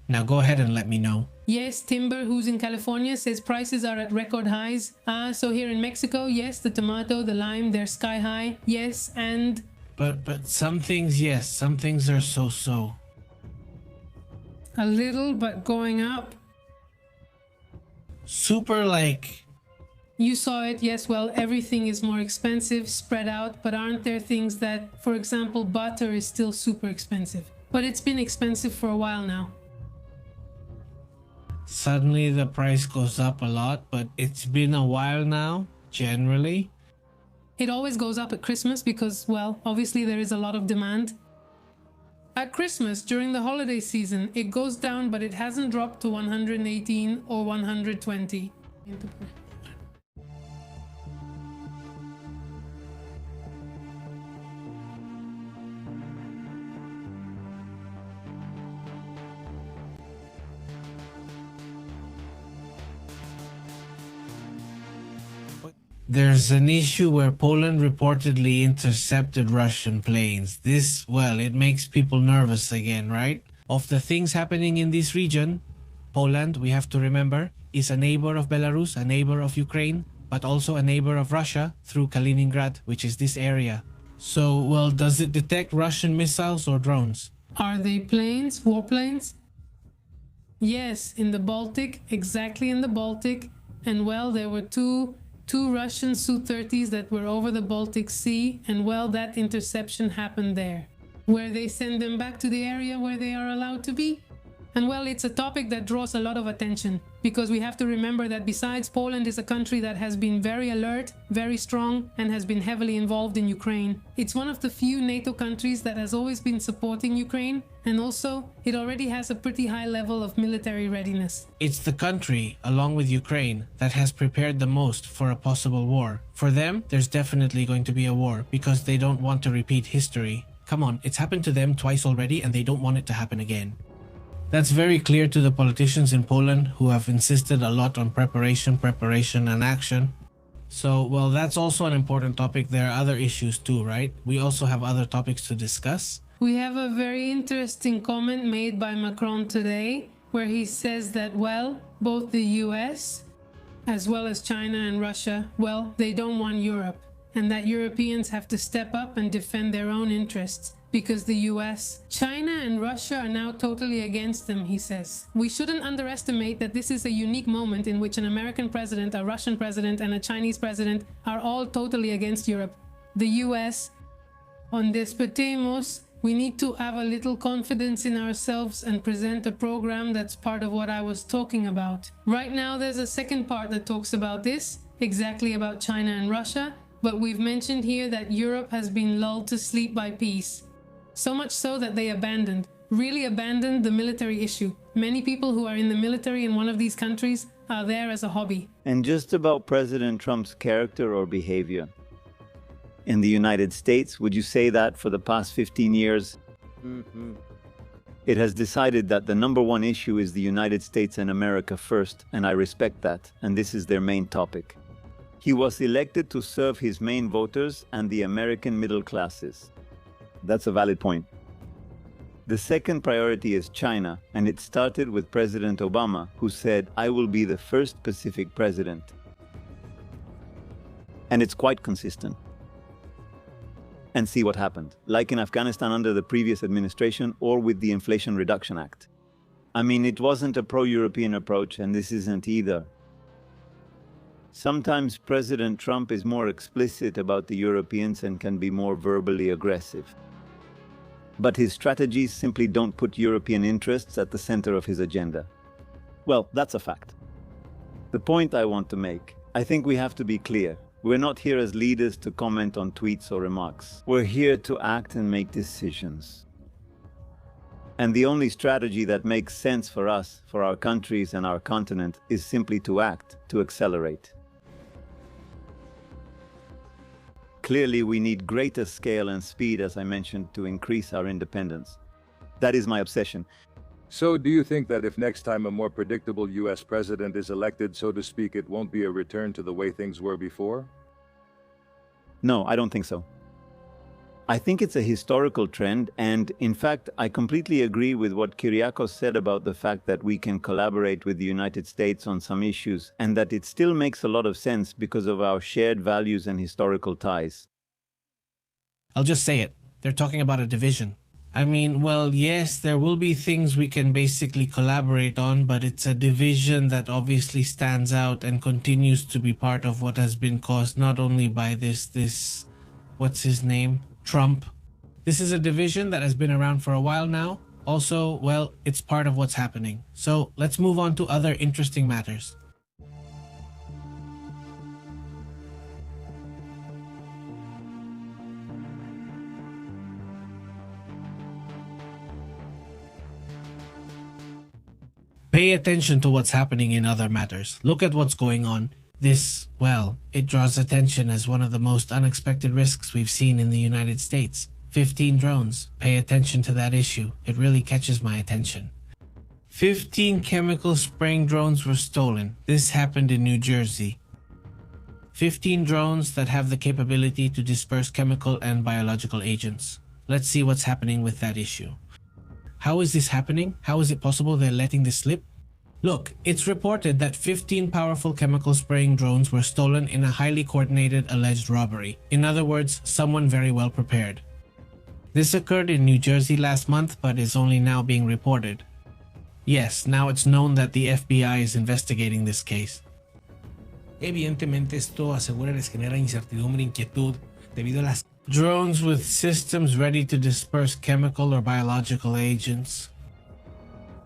Speaker 4: Now go ahead and let me know.
Speaker 5: Yes, Timber, who's in California, says prices are at record highs. So here in Mexico, yes, the tomato, the lime, they're sky high. Yes, and...
Speaker 4: But some things, yes, some things are so.
Speaker 5: A little, but going up.
Speaker 4: Super like...
Speaker 5: You saw it, yes, well, everything is more expensive, spread out, but aren't there things that, for example, butter is still super expensive? But it's been expensive for a while now.
Speaker 4: Suddenly the price goes up a lot, but it's been a while now, generally.
Speaker 5: It always goes up at Christmas because, well, obviously there is a lot of demand. At Christmas, during the holiday season, it goes down, but it hasn't dropped to 118 or 120.
Speaker 4: There's an issue where Poland reportedly intercepted Russian planes. This, well, it makes people nervous again, right? Of the things happening in this region, Poland, we have to remember, is a neighbor of Belarus, a neighbor of Ukraine, but also a neighbor of Russia through Kaliningrad, which is this area. So, well, does it detect Russian missiles or drones?
Speaker 5: Are they planes, warplanes? Yes, in the Baltic, exactly in the Baltic. And well, there were two Russian Su-30s that were over the Baltic Sea, and well, that interception happened there, where they send them back to the area where they are allowed to be. And well, it's a topic that draws a lot of attention, because we have to remember that besides Poland is a country that has been very alert, very strong, and has been heavily involved in Ukraine. It's one of the few NATO countries that has always been supporting Ukraine, and also it already has a pretty high level of military readiness.
Speaker 4: It's the country, along with Ukraine, that has prepared the most for a possible war. For them, there's definitely going to be a war, because they don't want to repeat history. Come on, it's happened to them twice already, and they don't want it to happen again. That's very clear to the politicians in Poland, who have insisted a lot on preparation, and action. So, well, that's also an important topic. There are other issues too, right? We also have other topics to discuss.
Speaker 5: We have a very interesting comment made by Macron today, where he says that, well, both the US, as well as China and Russia, well, they don't want Europe, and that Europeans have to step up and defend their own interests. Because the US, China and Russia are now totally against them, he says. We shouldn't underestimate that this is a unique moment in which an American president, a Russian president, and a Chinese president are all totally against Europe. The US, on Despotemos, we need to have a little confidence in ourselves and present a program that's part of what I was talking about. Right now there's a second part that talks about this, exactly about China and Russia, but we've mentioned here that Europe has been lulled to sleep by peace. So much so that they really abandoned the military issue. Many people who are in the military in one of these countries are there as a hobby.
Speaker 8: And just about President Trump's character or behavior. In the United States, would you say that for the past 15 years, it has decided that the number one issue is the United States and America first, and I respect that, and this is their main topic. He was elected to serve his main voters and the American middle classes. That's a valid point. The second priority is China, and it started with President Obama, who said, "I will be the first Pacific president." And it's quite consistent. And see what happened, like in Afghanistan under the previous administration or with the Inflation Reduction Act. I mean, it wasn't a pro-European approach, and this isn't either. Sometimes President Trump is more explicit about the Europeans and can be more verbally aggressive. But his strategies simply don't put European interests at the center of his agenda. Well, that's a fact. The point I want to make, I think we have to be clear. We're not here as leaders to comment on tweets or remarks. We're here to act and make decisions. And the only strategy that makes sense for us, for our countries and our continent, is simply to act, to accelerate. Clearly, we need greater scale and speed, as I mentioned, to increase our independence. That is my obsession.
Speaker 10: So, do you think that if next time a more predictable US president is elected, so to speak, it won't be a return to the way things were before?
Speaker 8: No, I don't think so. I think it's a historical trend, and in fact, I completely agree with what Kyriakos said about the fact that we can collaborate with the United States on some issues, and that it still makes a lot of sense because of our shared values and historical ties.
Speaker 4: I'll just say it. They're talking about a division. I mean, well, yes, there will be things we can basically collaborate on, but it's a division that obviously stands out and continues to be part of what has been caused not only by this, what's his name? Trump. This is a division that has been around for a while now. Also, well, it's part of what's happening. So let's move on to other interesting matters. Pay attention to what's happening in other matters. Look at what's going on. This, well, it draws attention as one of the most unexpected risks we've seen in the United States. 15 drones. Pay attention to that issue. It really catches my attention. 15 chemical spraying drones were stolen. This happened in New Jersey. 15 drones that have the capability to disperse chemical and biological agents. Let's see what's happening with that issue. How is this happening? How is it possible they're letting this slip? Look, it's reported that 15 powerful chemical spraying drones were stolen in a highly coordinated alleged robbery. In other words, someone very well prepared. This occurred in New Jersey last month, but is only now being reported. Yes, now it's known that the FBI is investigating this case.
Speaker 11: Evidentemente esto asegura les genera incertidumbre e inquietud debido a las
Speaker 4: drones with systems ready to disperse chemical or biological agents.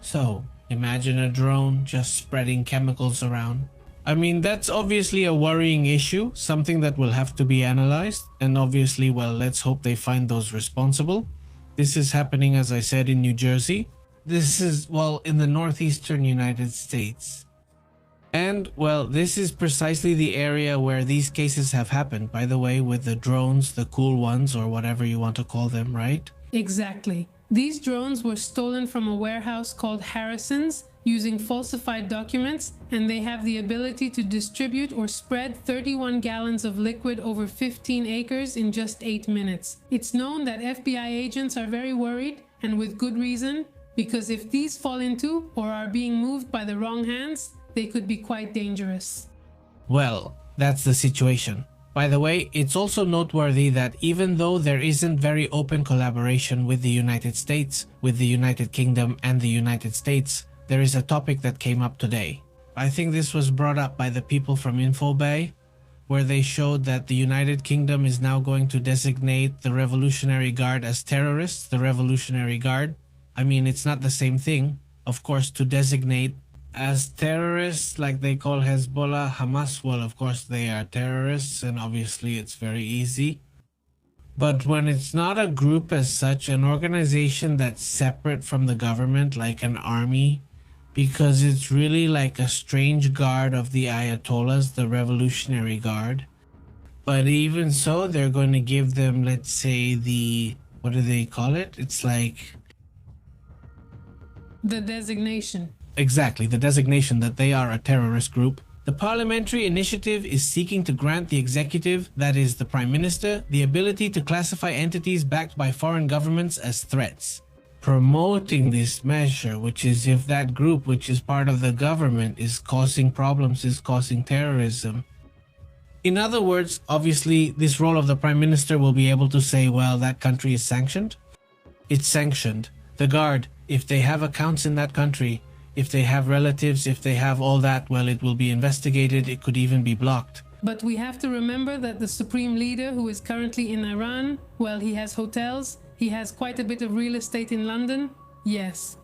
Speaker 4: So, imagine a drone just spreading chemicals around. I mean, that's obviously a worrying issue, something that will have to be analyzed, and obviously, well, let's hope they find those responsible. This is happening, as I said, in New Jersey. This is, well, in the northeastern United States. And, well, this is precisely the area where these cases have happened, by the way, with the drones, the cool ones, or whatever you want to call them, right?
Speaker 5: Exactly. These drones were stolen from a warehouse called Harrison's using falsified documents, and they have the ability to distribute or spread 31 gallons of liquid over 15 acres in just 8 minutes. It's known that FBI agents are very worried, and with good reason, because if these fall into or are being moved by the wrong hands, they could be quite dangerous.
Speaker 4: Well, that's the situation. By the way, it's also noteworthy that even though there isn't very open collaboration with the United States, with the United Kingdom and the United States, there is a topic that came up today. I think this was brought up by the people from InfoBay, where they showed that the United Kingdom is now going to designate the Revolutionary Guard as terrorists, the Revolutionary Guard. I mean, it's not the same thing, of course, to designate as terrorists like they call Hezbollah, Hamas. Well, of course they are terrorists, and obviously it's very easy. But when it's not a group as such, an organization that's separate from the government, like an army, because it's really like a strange guard of the Ayatollahs, the Revolutionary Guard. But even so, they're going to give them, let's say, what do they call it? It's like
Speaker 5: the designation.
Speaker 4: Exactly, the designation that they are a terrorist group. The parliamentary initiative is seeking to grant the executive, that is the Prime Minister, the ability to classify entities backed by foreign governments as threats. Promoting this measure, which is if that group, which is part of the government, is causing problems, is causing terrorism. In other words, obviously, this role of the Prime Minister will be able to say, well, that country is sanctioned. It's sanctioned. The Guard, if they have accounts in that country, if they have relatives, if they have all that, well, it will be investigated. It could even be blocked.
Speaker 5: But we have to remember that the supreme leader, who is currently in Iran, well, he has hotels, he has quite a bit of real estate in London. Yes.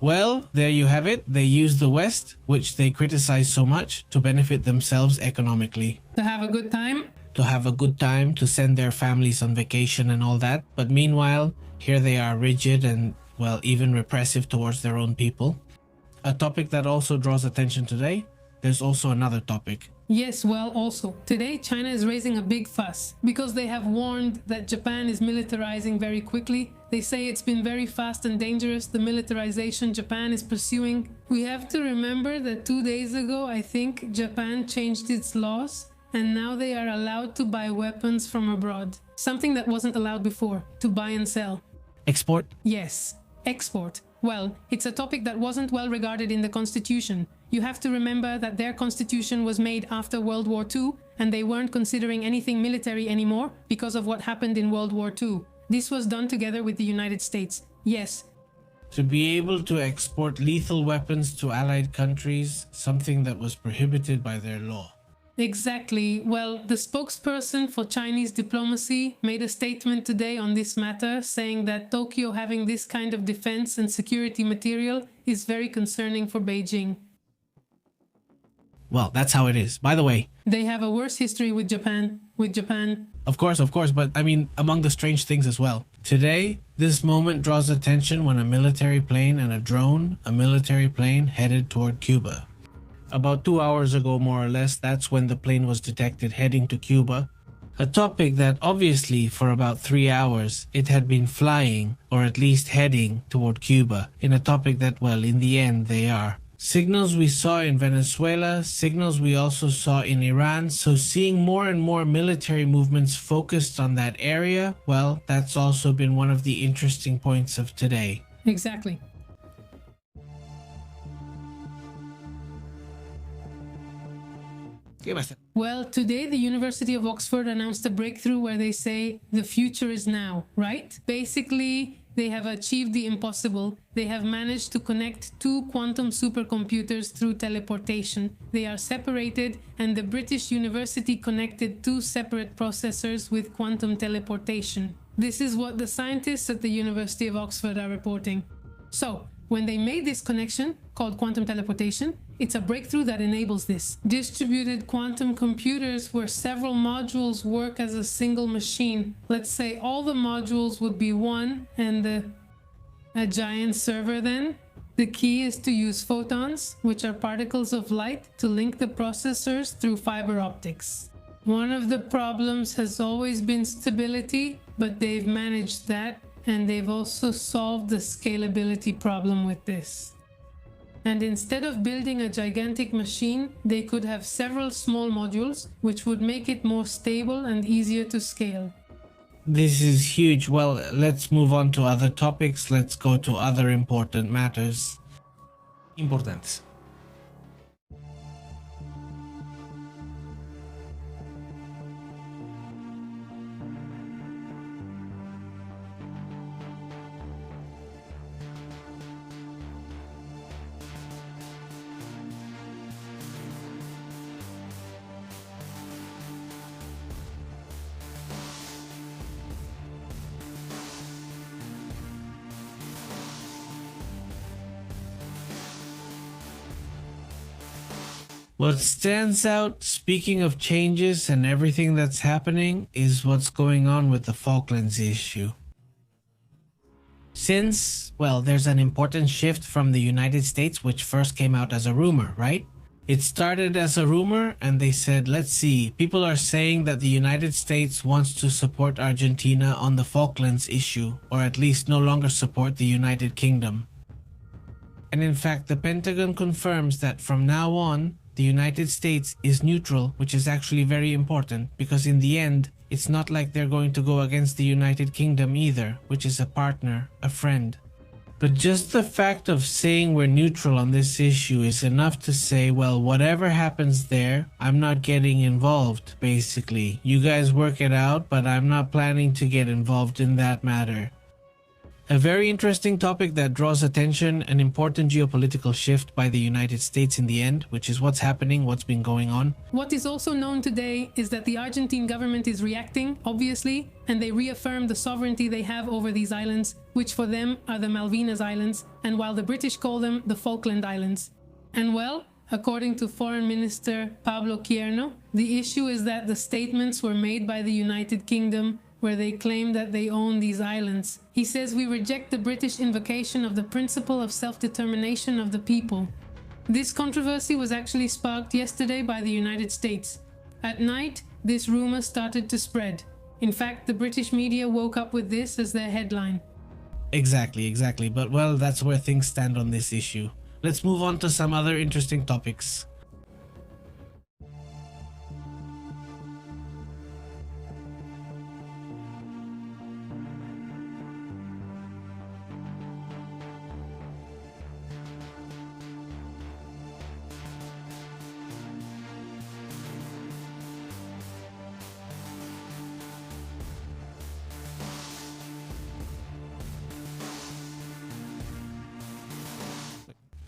Speaker 4: Well, there you have it. They use the West, which they criticize so much, to benefit themselves economically.
Speaker 5: To have a good time?
Speaker 4: To have a good time, to send their families on vacation and all that. But meanwhile, here they are rigid and, well, even repressive towards their own people. A topic that also draws attention today, there's also another topic.
Speaker 5: Yes, well, also. Today, China is raising a big fuss because they have warned that Japan is militarizing very quickly. They say it's been very fast and dangerous, the militarization Japan is pursuing. We have to remember that 2 days ago, I think, Japan changed its laws and now they are allowed to buy weapons from abroad. Something that wasn't allowed before, to buy and sell.
Speaker 4: Export?
Speaker 5: Yes, export. Well, it's a topic that wasn't well regarded in the constitution. You have to remember that their constitution was made after World War II and they weren't considering anything military anymore because of what happened in World War II. This was done together with the United States. Yes.
Speaker 4: To be able to export lethal weapons to allied countries, something that was prohibited by their law.
Speaker 5: Exactly. Well, the spokesperson for Chinese diplomacy made a statement today on this matter, saying that Tokyo having this kind of defense and security material is very concerning for Beijing.
Speaker 4: Well, that's how it is. By the way,
Speaker 5: they have a worse history with Japan.
Speaker 4: Of course, but I mean, among the strange things as well. Today, this moment draws attention when a military plane and a military plane headed toward Cuba. About 2 hours ago, more or less, that's when the plane was detected heading to Cuba. A topic that obviously for about 3 hours it had been flying, or at least heading toward Cuba, in a topic that, well, in the end they are signals we saw in Venezuela, signals we also saw in Iran. So seeing more and more military movements focused on that area, well, that's also been one of the interesting points of today.
Speaker 5: Exactly. Well, today the University of Oxford announced a breakthrough where they say the future is now, right? Basically, they have achieved the impossible. They have managed to connect two quantum supercomputers through teleportation. They are separated, and the British University connected two separate processors with quantum teleportation. This is what the scientists at the University of Oxford are reporting. So, when they made this connection, called quantum teleportation, it's a breakthrough that enables this. Distributed quantum computers where several modules work as a single machine. Let's say all the modules would be one and a giant server then. The key is to use photons, which are particles of light, to link the processors through fiber optics. One of the problems has always been stability, but they've managed that, and they've also solved the scalability problem with this. And instead of building a gigantic machine, they could have several small modules, which would make it more stable and easier to scale.
Speaker 4: This is huge. Well, let's move on to other topics. Let's go to other important matters.
Speaker 11: Importantes.
Speaker 4: What stands out, speaking of changes and everything that's happening, is what's going on with the Falklands issue. Since, well, there's an important shift from the United States, which first came out as a rumor, right? It started as a rumor and they said, let's see, people are saying that the United States wants to support Argentina on the Falklands issue, or at least no longer support the United Kingdom. And in fact, the Pentagon confirms that from now on, the United States is neutral, which is actually very important because in the end, it's not like they're going to go against the United Kingdom either, which is a partner, a friend. But just the fact of saying we're neutral on this issue is enough to say, well, whatever happens there, I'm not getting involved, basically. You guys work it out, but I'm not planning to get involved in that matter. A very interesting topic that draws attention, an important geopolitical shift by the United States in the end, which is what's happening, what's been going on.
Speaker 5: What is also known today is that the Argentine government is reacting, obviously, and they reaffirm the sovereignty they have over these islands, which for them are the Malvinas Islands, and while the British call them the Falkland Islands. And well, according to Foreign Minister Pablo Quierno, the issue is that the statements were made by the United Kingdom where they claim that they own these islands. He says we reject the British invocation of the principle of self-determination of the people. This controversy was actually sparked yesterday by the United States. At night, this rumor started to spread. In fact, the British media woke up with this as their headline.
Speaker 4: Exactly. But well, that's where things stand on this issue. Let's move on to some other interesting topics.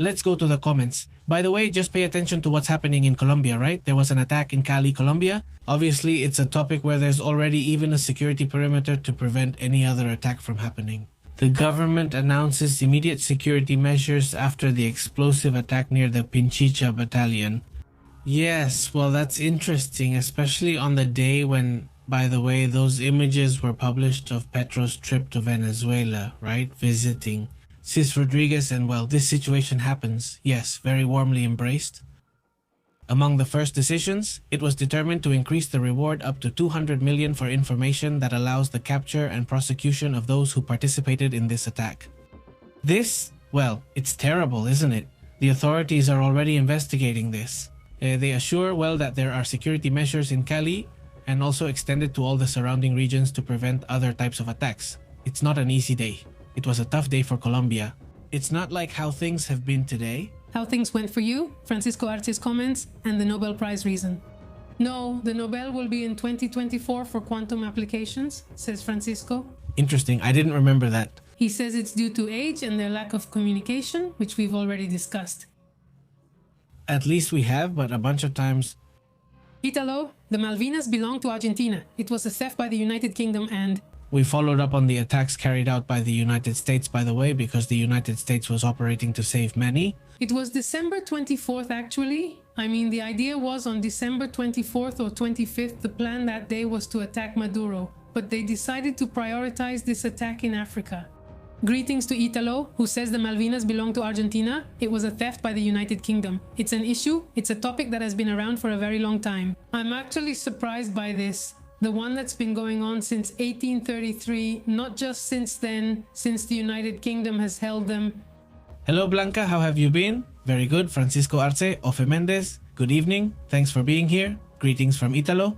Speaker 4: Let's go to the comments. By the way, just pay attention to what's happening in Colombia, right? There was an attack in Cali, Colombia. Obviously, it's a topic where there's already even a security perimeter to prevent any other attack from happening. The government announces immediate security measures after the explosive attack near the Pinchicha battalion. Yes, well, that's interesting, especially on the day when, by the way, those images were published of Petro's trip to Venezuela, right? Visiting Cis Rodriguez, and well, this situation happens, yes, very warmly embraced. Among the first decisions, it was determined to increase the reward up to 200 million for information that allows the capture and prosecution of those who participated in this attack. This, well, it's terrible, isn't it? The authorities are already investigating this. They assure, well, that there are security measures in Cali and also extended to all the surrounding regions to prevent other types of attacks. It's not an easy day. It was a tough day for Colombia. It's not like how things have been today.
Speaker 5: How things went for you, Francisco Arce's comments, and the Nobel Prize reason. No, the Nobel will be in 2024 for quantum applications, says Francisco.
Speaker 4: Interesting, I didn't remember that.
Speaker 5: He says it's due to age and their lack of communication, which we've already discussed.
Speaker 4: At least we have, but a bunch of times...
Speaker 5: Italo, the Malvinas belong to Argentina. It was a theft by the United Kingdom and...
Speaker 4: We followed up on the attacks carried out by the United States, by the way, because the United States was operating to save many.
Speaker 5: It was December 24th, actually. I mean, the idea was on December 24th or 25th, the plan that day was to attack Maduro, but they decided to prioritize this attack in Africa. Greetings to Italo, who says the Malvinas belong to Argentina. It was a theft by the United Kingdom. It's an issue, it's a topic that has been around for a very long time. I'm actually surprised by this. The one that's been going on since 1833, not just since then, since the United Kingdom has held them.
Speaker 4: Hello Blanca, how have you been? Very good, Francisco Arce, Ofe Mendez. Good evening, thanks for being here. Greetings from Italo.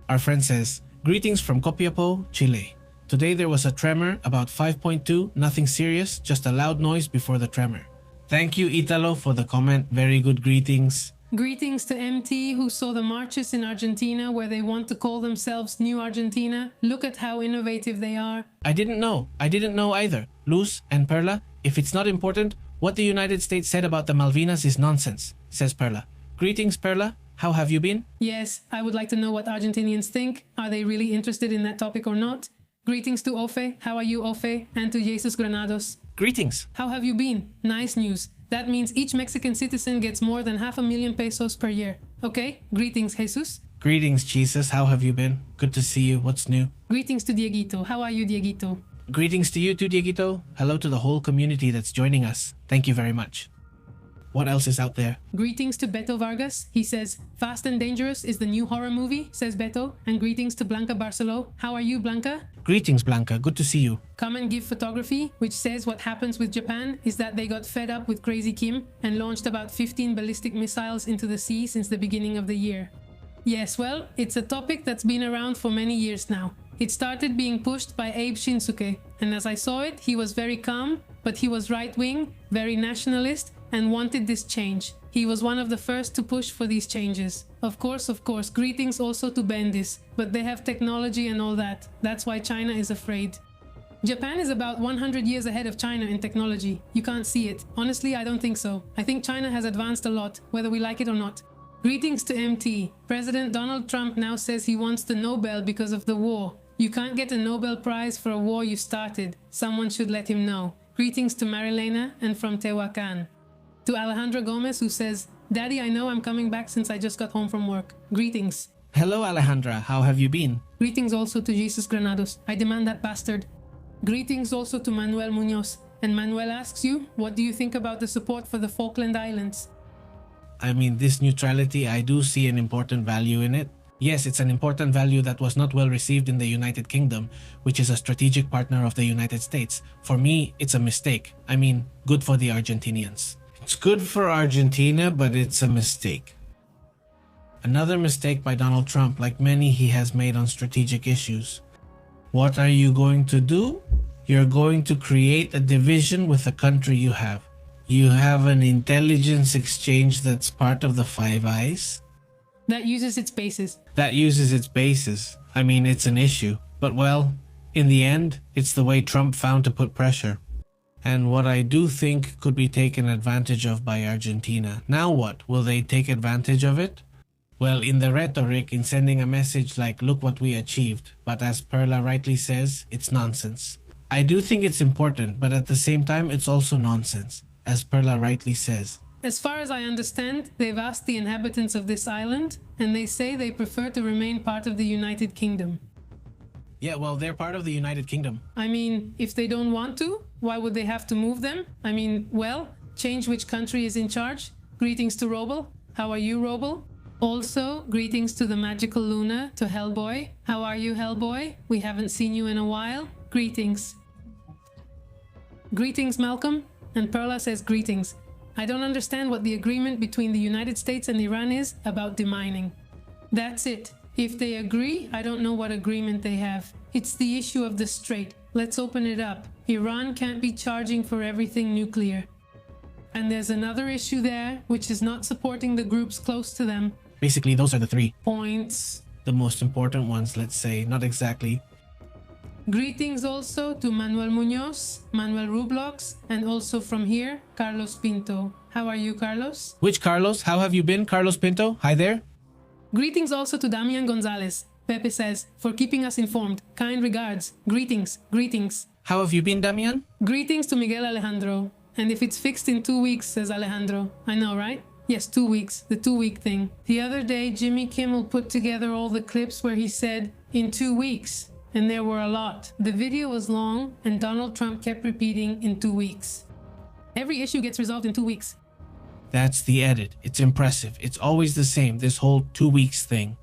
Speaker 4: Our friend says, greetings from Copiapó, Chile. Today there was a tremor, about 5.2, nothing serious, just a loud noise before the tremor. Thank you Italo for the comment, very good greetings.
Speaker 5: Greetings to MT, who saw the marches in Argentina where they want to call themselves New Argentina. Look at how innovative they are.
Speaker 4: I didn't know either. Luz and Perla, if it's not important, what the United States said about the Malvinas is nonsense, says Perla. Greetings Perla, how have you been?
Speaker 5: Yes, I would like to know what Argentinians think. Are they really interested in that topic or not? Greetings to Ofe, how are you Ofe? And to Jesus Granados.
Speaker 4: Greetings.
Speaker 5: How have you been? Nice news. That means each Mexican citizen gets more than 500,000 pesos per year. Okay? Greetings, Jesus.
Speaker 4: Greetings, Jesus. How have you been? Good to see you. What's new?
Speaker 5: Greetings to Dieguito. How are you, Dieguito?
Speaker 4: Greetings to you too, Dieguito. Hello to the whole community that's joining us. Thank you very much. What else is out there?
Speaker 5: Greetings to Beto Vargas. He says, Fast and Dangerous is the new horror movie, says Beto. And greetings to Blanca Barcelo. How are you, Blanca?
Speaker 4: Greetings, Blanca. Good to see you.
Speaker 5: Come and Give Photography, which says what happens with Japan is that they got fed up with Crazy Kim and launched about 15 ballistic missiles into the sea since the beginning of the year. Yes, well, it's a topic that's been around for many years now. It started being pushed by Abe Shinsuke, and as I saw it, he was very calm, but he was right-wing, very nationalist, and wanted this change. He was one of the first to push for these changes. Of course, greetings also to Bendis, but they have technology and all that. That's why China is afraid. Japan is about 100 years ahead of China in technology. You can't see it. Honestly, I don't think so. I think China has advanced a lot, whether we like it or not. Greetings to MT. President Donald Trump now says he wants the Nobel because of the war. You can't get a Nobel Prize for a war you started. Someone should let him know. Greetings to Marilena and from Tehuacan. To Alejandra Gomez, who says, Daddy, I know I'm coming back since I just got home from work. Greetings.
Speaker 4: Hello, Alejandra. How have you been?
Speaker 5: Greetings also to Jesus Granados. I demand that bastard. Greetings also to Manuel Munoz. And Manuel asks you, what do you think about the support for the Falkland Islands?
Speaker 4: I mean, this neutrality, I do see an important value in it. Yes, it's an important value that was not well received in the United Kingdom, which is a strategic partner of the United States. For me, it's a mistake. I mean, good for the Argentinians. It's good for Argentina, but it's a mistake. Another mistake by Donald Trump, like many he has made on strategic issues. What are you going to do? You're going to create a division with the country you have. You have an intelligence exchange that's part of the Five Eyes.
Speaker 5: That uses its bases.
Speaker 4: I mean, it's an issue. But well, in the end, it's the way Trump found to put pressure. And what I do think could be taken advantage of by Argentina. Now what? Will they take advantage of it? Well, in the rhetoric, in sending a message like, look what we achieved. But as Perla rightly says, it's nonsense. I do think it's important, but at the same time, it's also nonsense, as Perla rightly says.
Speaker 5: As far as I understand, they've asked the inhabitants of this island, and they say they prefer to remain part of the United Kingdom.
Speaker 4: Yeah, well, they're part of the United Kingdom.
Speaker 5: I mean, if they don't want to, why would they have to move them? I mean, well, change which country is in charge. Greetings to Robel. How are you, Robel? Also, greetings to the magical Luna, to Hellboy. How are you, Hellboy? We haven't seen you in a while. Greetings. Greetings, Malcolm. And Perla says greetings. I don't understand what the agreement between the United States and Iran is about demining. That's it. If they agree, I don't know what agreement they have. It's the issue of the Strait. Let's open it up. Iran can't be charging for everything nuclear. And there's another issue there, which is not supporting the groups close to them.
Speaker 4: Basically, those are the 3
Speaker 5: Points.
Speaker 4: the most important ones, let's say. Not exactly.
Speaker 5: Greetings also to Manuel Munoz, Manuel Rublox, and also from here, Carlos Pinto. How are you, Carlos?
Speaker 4: Which Carlos? How have you been, Carlos Pinto? Hi there.
Speaker 5: Greetings also to Damian Gonzalez. Pepe says, for keeping us informed. Kind regards. Greetings, greetings.
Speaker 4: How have you been, Damian?
Speaker 5: Greetings to Miguel Alejandro. And if it's fixed in 2 weeks, says Alejandro. I know, right? Yes, 2 weeks. The 2-week thing. The other day, Jimmy Kimmel put together all the clips where he said, in 2 weeks. And there were a lot. The video was long, and Donald Trump kept repeating, in 2 weeks. Every issue gets resolved in 2 weeks.
Speaker 4: That's the edit. It's impressive. It's always the same, this whole 2 weeks thing.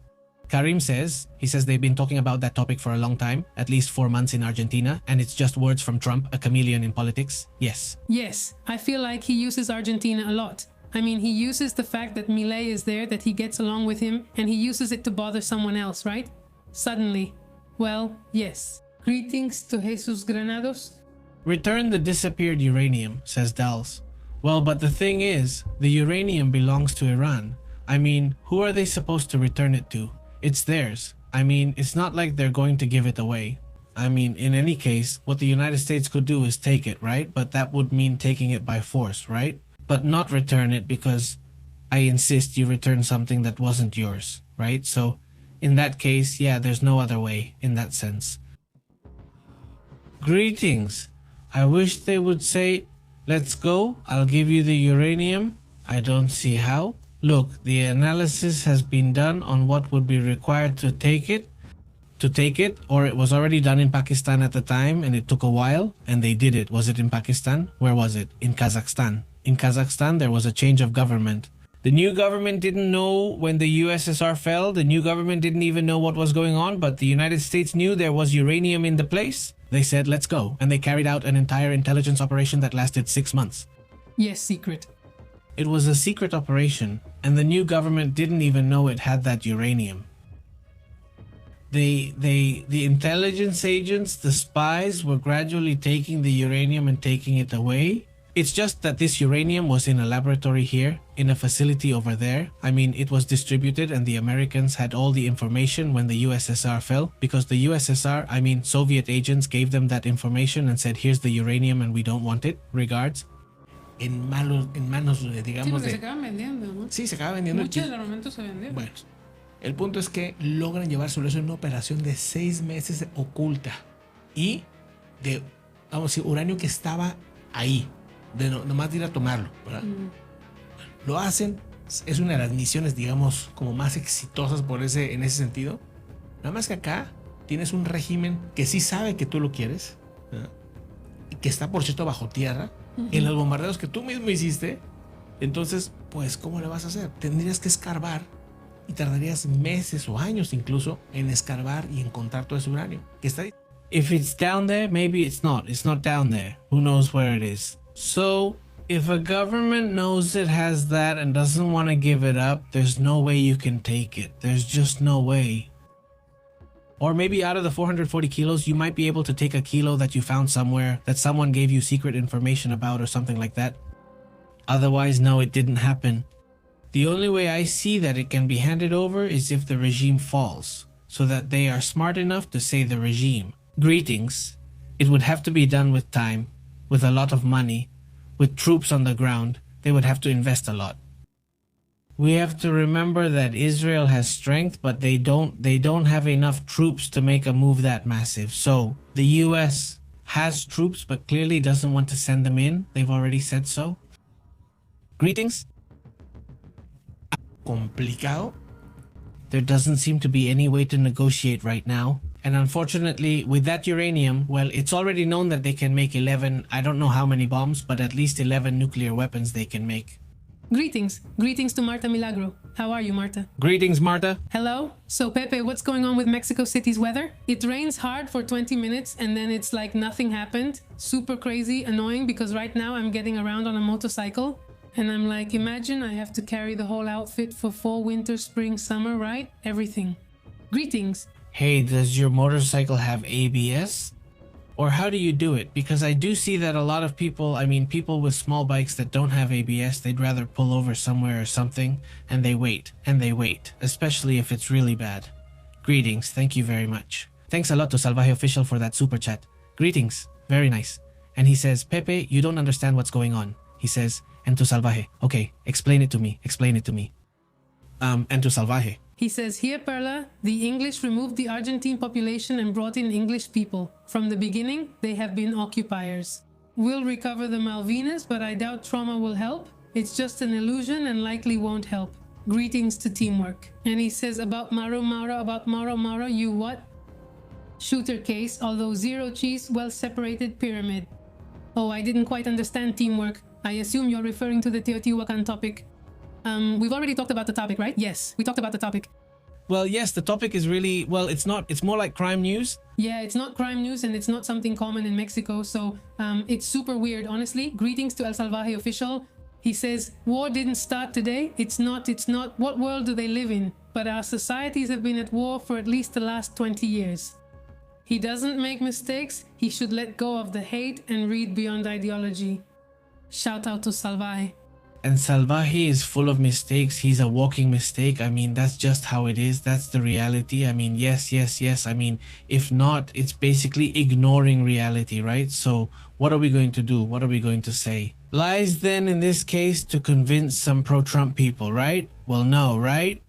Speaker 4: Karim says, they've been talking about that topic for a long time, at least 4 months in Argentina, and it's just words from Trump, a chameleon in politics. Yes.
Speaker 5: Yes, I feel like he uses Argentina a lot. I mean, he uses the fact that Milei is there, that he gets along with him, and he uses it to bother someone else, right? Suddenly. Well, yes. Greetings to Jesus Granados.
Speaker 4: Return the disappeared uranium, says Dals. Well, but the thing is, the uranium belongs to Iran. I mean, who are they supposed to return it to? It's theirs. I mean, it's not like they're going to give it away. I mean, in any case, what the United States could do is take it, right? But that would mean taking it by force, right? But not return it because I insist you return something that wasn't yours, right? So, in that case, yeah, there's no other way in that sense. Greetings. I wish they would say, let's go, I'll give you the uranium. I don't see how. Look, the analysis has been done on what would be required to take it, or it was already done in Pakistan at the time and it took a while and they did it. Was it in Pakistan? Where was it? In Kazakhstan. In Kazakhstan, there was a change of government. The new government didn't know when the USSR fell. The new government didn't even know what was going on, but the United States knew there was uranium in the place. They said, let's go. And they carried out an entire intelligence operation that lasted 6 months.
Speaker 5: Yes, secret.
Speaker 4: It was a secret operation, and the new government didn't even know it had that uranium. The intelligence agents, the spies, were gradually taking the uranium and taking it away. It's just that this uranium was in a laboratory here, in a facility over there. I mean, it was distributed and the Americans had all the information when the USSR fell, because the USSR, I mean, Soviet agents gave them that information and said, here's the uranium and we don't want it. Regards.
Speaker 11: En manos, digamos,
Speaker 5: Sí, porque se acaban vendiendo, ¿no?
Speaker 11: Sí, se acaba vendiendo.
Speaker 5: Mucho del armamento se vendió.
Speaker 11: Bueno, el punto es que logran llevar sobre eso una operación de 6 meses oculta y de, vamos a decir, uranio que estaba ahí, de nomás de ir a tomarlo, ¿verdad? Lo hacen, es una de las misiones, digamos, como más exitosas en ese sentido. Nada más que acá tienes un régimen que sí sabe que tú lo quieres, ¿verdad? Y que está, por cierto, bajo tierra, en los bombardeos que tú mismo hiciste. Entonces, pues, ¿cómo le vas a hacer? Tendrías que escarbar y tardarías meses o años incluso en escarbar y encontrar todo ese uranio que está ahí.
Speaker 4: If it's down there, maybe it's not. It's not down there. Who knows where it is? So, if a government knows it has that and doesn't want to give it up, there's no way you can take it. There's just no way. Or maybe out of the 440 kilos, you might be able to take a kilo that you found somewhere that someone gave you secret information about or something like that. Otherwise, no, it didn't happen. The only way I see that it can be handed over is if the regime falls, so that they are smart enough to say the regime. Greetings. It would have to be done with time, with a lot of money, with troops on the ground. They would have to invest a lot. We have to remember that Israel has strength, but they don't have enough troops to make a move that massive. So the US has troops, but clearly doesn't want to send them in. They've already said so. Greetings.
Speaker 11: Complicado.
Speaker 4: There doesn't seem to be any way to negotiate right now. And unfortunately, with that uranium, well, it's already known that they can make 11, I don't know how many bombs, but at least 11 nuclear weapons they can make.
Speaker 5: Greetings. Greetings to Marta Milagro. How are you, Marta?
Speaker 4: Greetings, Marta.
Speaker 5: Hello? So, Pepe, what's going on with Mexico City's weather? It rains hard for 20 minutes and then it's like nothing happened. Super crazy, annoying, because right now I'm getting around on a motorcycle And I'm like, imagine I have to carry the whole outfit for fall, winter, spring, summer, right? Everything. Greetings.
Speaker 4: Hey, does your motorcycle have ABS? Or how do you do it? Because I do see that a lot of people, people with small bikes that don't have ABS, they'd rather pull over somewhere or something, and they wait, especially if it's really bad. Greetings, thank you very much. Thanks a lot to Salvaje Official for that super chat. Greetings, very nice. And he says, Pepe, you don't understand what's going on. He says, and to Salvaje, okay, explain it to me. And to Salvaje.
Speaker 5: He says, here, Perla, the English removed the Argentine population and brought in English people. From the beginning, they have been occupiers. We'll recover the Malvinas, but I doubt trauma will help. It's just an illusion and likely won't help. Greetings to teamwork. And he says, about Mauro, you what? Shooter case, although zero cheese, well-separated pyramid. Oh, I didn't quite understand teamwork. I assume you're referring to the Teotihuacan topic. We've already talked about the topic, right? Yes, we talked about the topic.
Speaker 4: Well, yes, the topic is really, it's more like crime news.
Speaker 5: Yeah, it's not crime news and it's not something common in Mexico, so it's super weird, honestly. Greetings to El Salvaje Official. He says, war didn't start today. It's not. What world do they live in? But our societies have been at war for at least the last 20 years. He doesn't make mistakes. He should let go of the hate and read beyond ideology. Shout out to Salvaje.
Speaker 4: And Salvaje is full of mistakes. He's a walking mistake. That's just how it is. That's the reality. Yes. If not, it's basically ignoring reality, right? So what are we going to do? What are we going to say? Lies then, in this case, to convince some pro-Trump people, right? Well, no, right?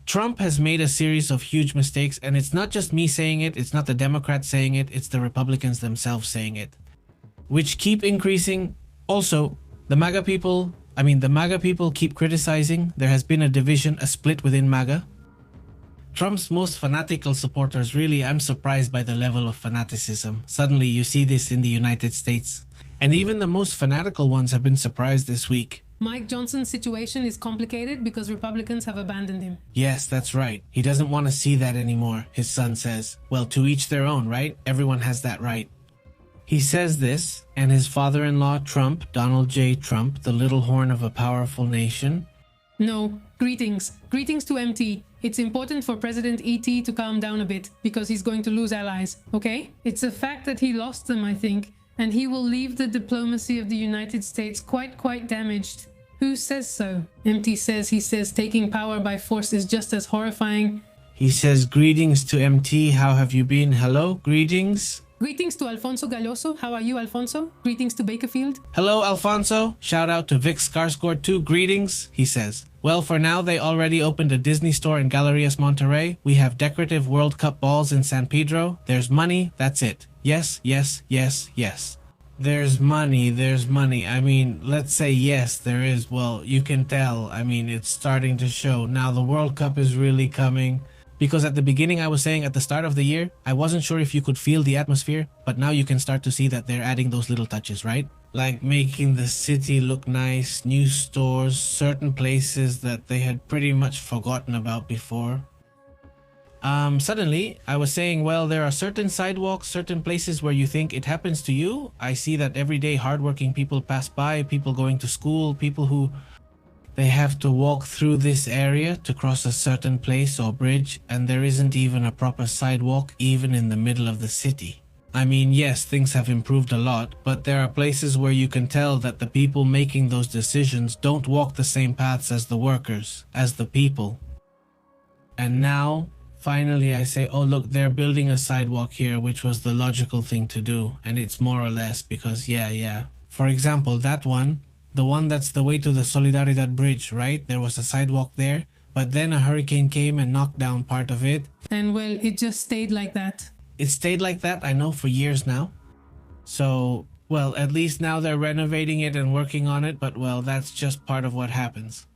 Speaker 4: Trump has made a series of huge mistakes, and it's not just me saying it. It's not the Democrats saying it. It's the Republicans themselves saying it, which keep increasing. Also, the MAGA people keep criticizing. There has been a division, a split within MAGA. Trump's most fanatical supporters, really, I'm surprised by the level of fanaticism. Suddenly you see this in the United States. And even the most fanatical ones have been surprised this week.
Speaker 5: Mike Johnson's situation is complicated because Republicans have abandoned him.
Speaker 4: Yes, that's right. He doesn't want to see that anymore, his son says. Well, to each their own, right? Everyone has that right. He says this, and his father-in-law, Trump, Donald J. Trump, the little horn of a powerful nation.
Speaker 5: No, greetings. Greetings to MT. It's important for President E.T. to calm down a bit, because he's going to lose allies, okay? It's a fact that he lost them, I think, and he will leave the diplomacy of the United States quite damaged. Who says so? MT says taking power by force is just as horrifying.
Speaker 4: He says, greetings to MT, how have you been? Hello, greetings.
Speaker 5: Greetings to Alfonso Galloso. How are you, Alfonso? Greetings to Bakerfield.
Speaker 4: Hello, Alfonso. Shout out to Vic Skarsgård too. Greetings, he says. Well, for now, they already opened a Disney store in Galerías Monterrey. We have decorative World Cup balls in San Pedro. There's money. That's it. Yes. There's money. Let's say yes, there is. Well, you can tell. It's starting to show. Now the World Cup is really coming. Because at the beginning, I was saying at the start of the year, I wasn't sure if you could feel the atmosphere, but now you can start to see that they're adding those little touches, right? Like making the city look nice, new stores, certain places that they had pretty much forgotten about before. Suddenly, I was saying, well, there are certain sidewalks, certain places where you think it happens to you. I see that every day hardworking people pass by, people going to school, people who they have to walk through this area to cross a certain place or bridge, and there isn't even a proper sidewalk even in the middle of the city. Yes, things have improved a lot, but there are places where you can tell that the people making those decisions don't walk the same paths as the workers, as the people. And now, finally I say, oh look, they're building a sidewalk here, which was the logical thing to do, and it's more or less because yeah. For example, that one, the one that's the way to the Solidaridad Bridge, right? There was a sidewalk there, but then a hurricane came and knocked down part of it.
Speaker 5: And well, it just stayed like that.
Speaker 4: It stayed like that, I know, for years now. So, well, at least now they're renovating it and working on it, but well, that's just part of what happens.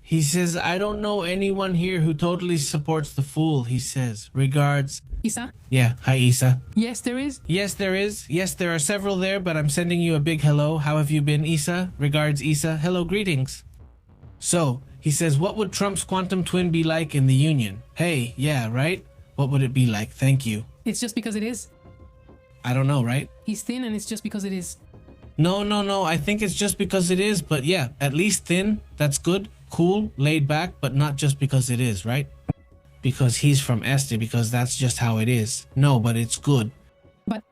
Speaker 4: He says, I don't know anyone here who totally supports the fool, he says. Regards.
Speaker 5: Isa?
Speaker 4: Yeah, hi Isa.
Speaker 5: Yes, there is.
Speaker 4: Yes, there is. Yes, there are several there, but I'm sending you a big hello. How have you been, Isa? Regards, Isa. Hello, greetings. So, he says, what would Trump's quantum twin be like in the Union? Hey, yeah, right? What would it be like? Thank you.
Speaker 5: It's just because it is.
Speaker 4: I don't know, right?
Speaker 5: He's thin and it's just because it is.
Speaker 4: No. I think it's just because it is. But yeah, at least thin. That's good. Cool, laid back, but not just because it is, right? Because he's from Este, because that's just how it is. No, but it's good.
Speaker 5: But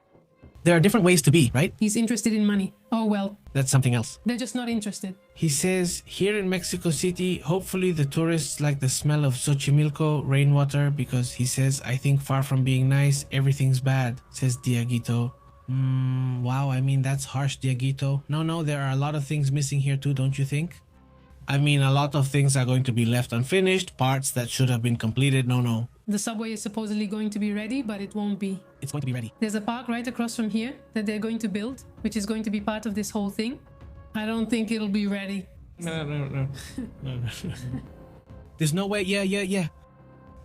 Speaker 4: there are different ways to be, right?
Speaker 5: he's interested in money. Oh well,
Speaker 4: That's something else.
Speaker 5: they're just not interested.
Speaker 4: He says, here in Mexico City, hopefully the tourists like the smell of Xochimilco rainwater because he says, I think far from being nice, everything's bad, says Diaguito. Wow, I mean, that's harsh, Diaguito. No, there are a lot of things missing here too, don't you think? I mean, a lot of things are going to be left unfinished, parts that should have been completed, no.
Speaker 5: The subway is supposedly going to be ready, but it won't be.
Speaker 4: It's going to be ready.
Speaker 5: There's a park right across from here that they're going to build, which is going to be part of this whole thing. I don't think it'll be ready.
Speaker 4: No. There's no way, yeah.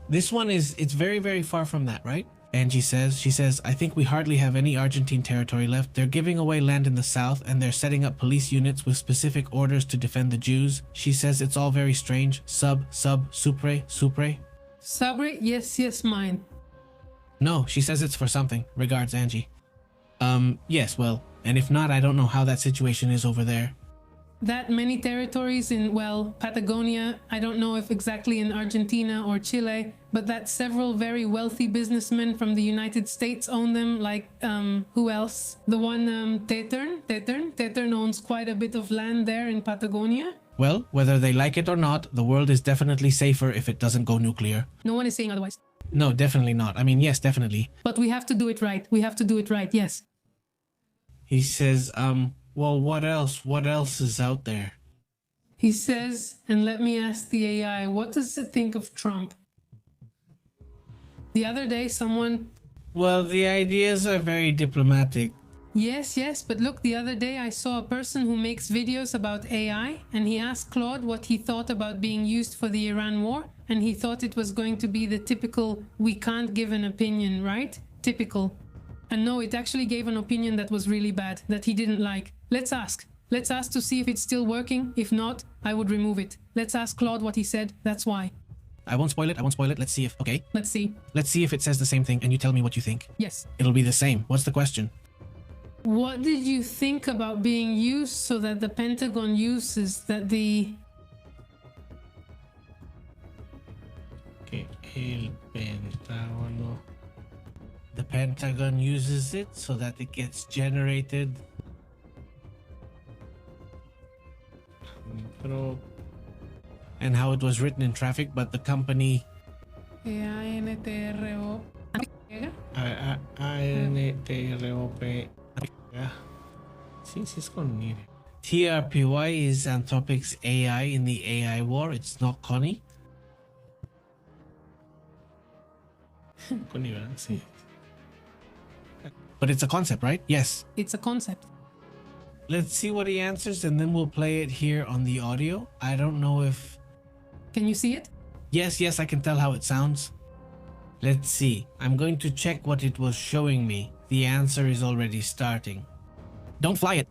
Speaker 4: This one it's very, very far from that, right? Angie says, I think we hardly have any Argentine territory left. They're giving away land in the south and they're setting up police units with specific orders to defend the Jews. She says it's all very strange. Supre.
Speaker 5: Sabre? Yes, mine.
Speaker 4: No, she says it's for something. Regards, Angie. Yes, well, and if not, I don't know how that situation is over there.
Speaker 5: That many territories in, well, Patagonia, I don't know if exactly in Argentina or Chile, but that several very wealthy businessmen from the United States own them, like, who else? The one, Tetern owns quite a bit of land there in Patagonia.
Speaker 4: Well, whether they like it or not, the world is definitely safer if it doesn't go nuclear.
Speaker 5: No one is saying otherwise.
Speaker 4: No, definitely not. I mean, yes, definitely.
Speaker 5: But we have to do it right. Yes.
Speaker 4: He says, well, what else? What else is out there?
Speaker 5: He says, and let me ask the AI, what does it think of Trump? The other day, someone...
Speaker 4: Well, the ideas are very diplomatic.
Speaker 5: Yes, but look, the other day I saw a person who makes videos about AI, and he asked Claude what he thought about being used for the Iran war, and he thought it was going to be the typical, we can't give an opinion, right? Typical. And no, it actually gave an opinion that was really bad, that he didn't like. Let's ask to see if it's still working. If not, I would remove it. Let's ask Claude what he said, that's why.
Speaker 4: I won't spoil it. Let's see if, okay?
Speaker 5: Let's see.
Speaker 4: Let's see if it says the same thing and you tell me what you think.
Speaker 5: Yes.
Speaker 4: It'll be the same. What's the question?
Speaker 5: What did you think about being used so that the Pentagon uses that the...
Speaker 4: Okay, el Pentágono. The Pentagon uses it so that it gets generated. And how it was written in traffic, but the company...
Speaker 5: ANTRO...
Speaker 4: ANTROP... Sí, es con Nire. TRPY is Anthropic's AI in the AI war. It's not Connie. Connie, ¿verdad? Sí. But it's a concept, right? Yes.
Speaker 5: It's a concept.
Speaker 4: Let's see what he answers and then we'll play it here on the audio. I don't know if...
Speaker 5: Can you see it?
Speaker 4: Yes, I can tell how it sounds. Let's see. I'm going to check what it was showing me. The answer is already starting. Don't fly it.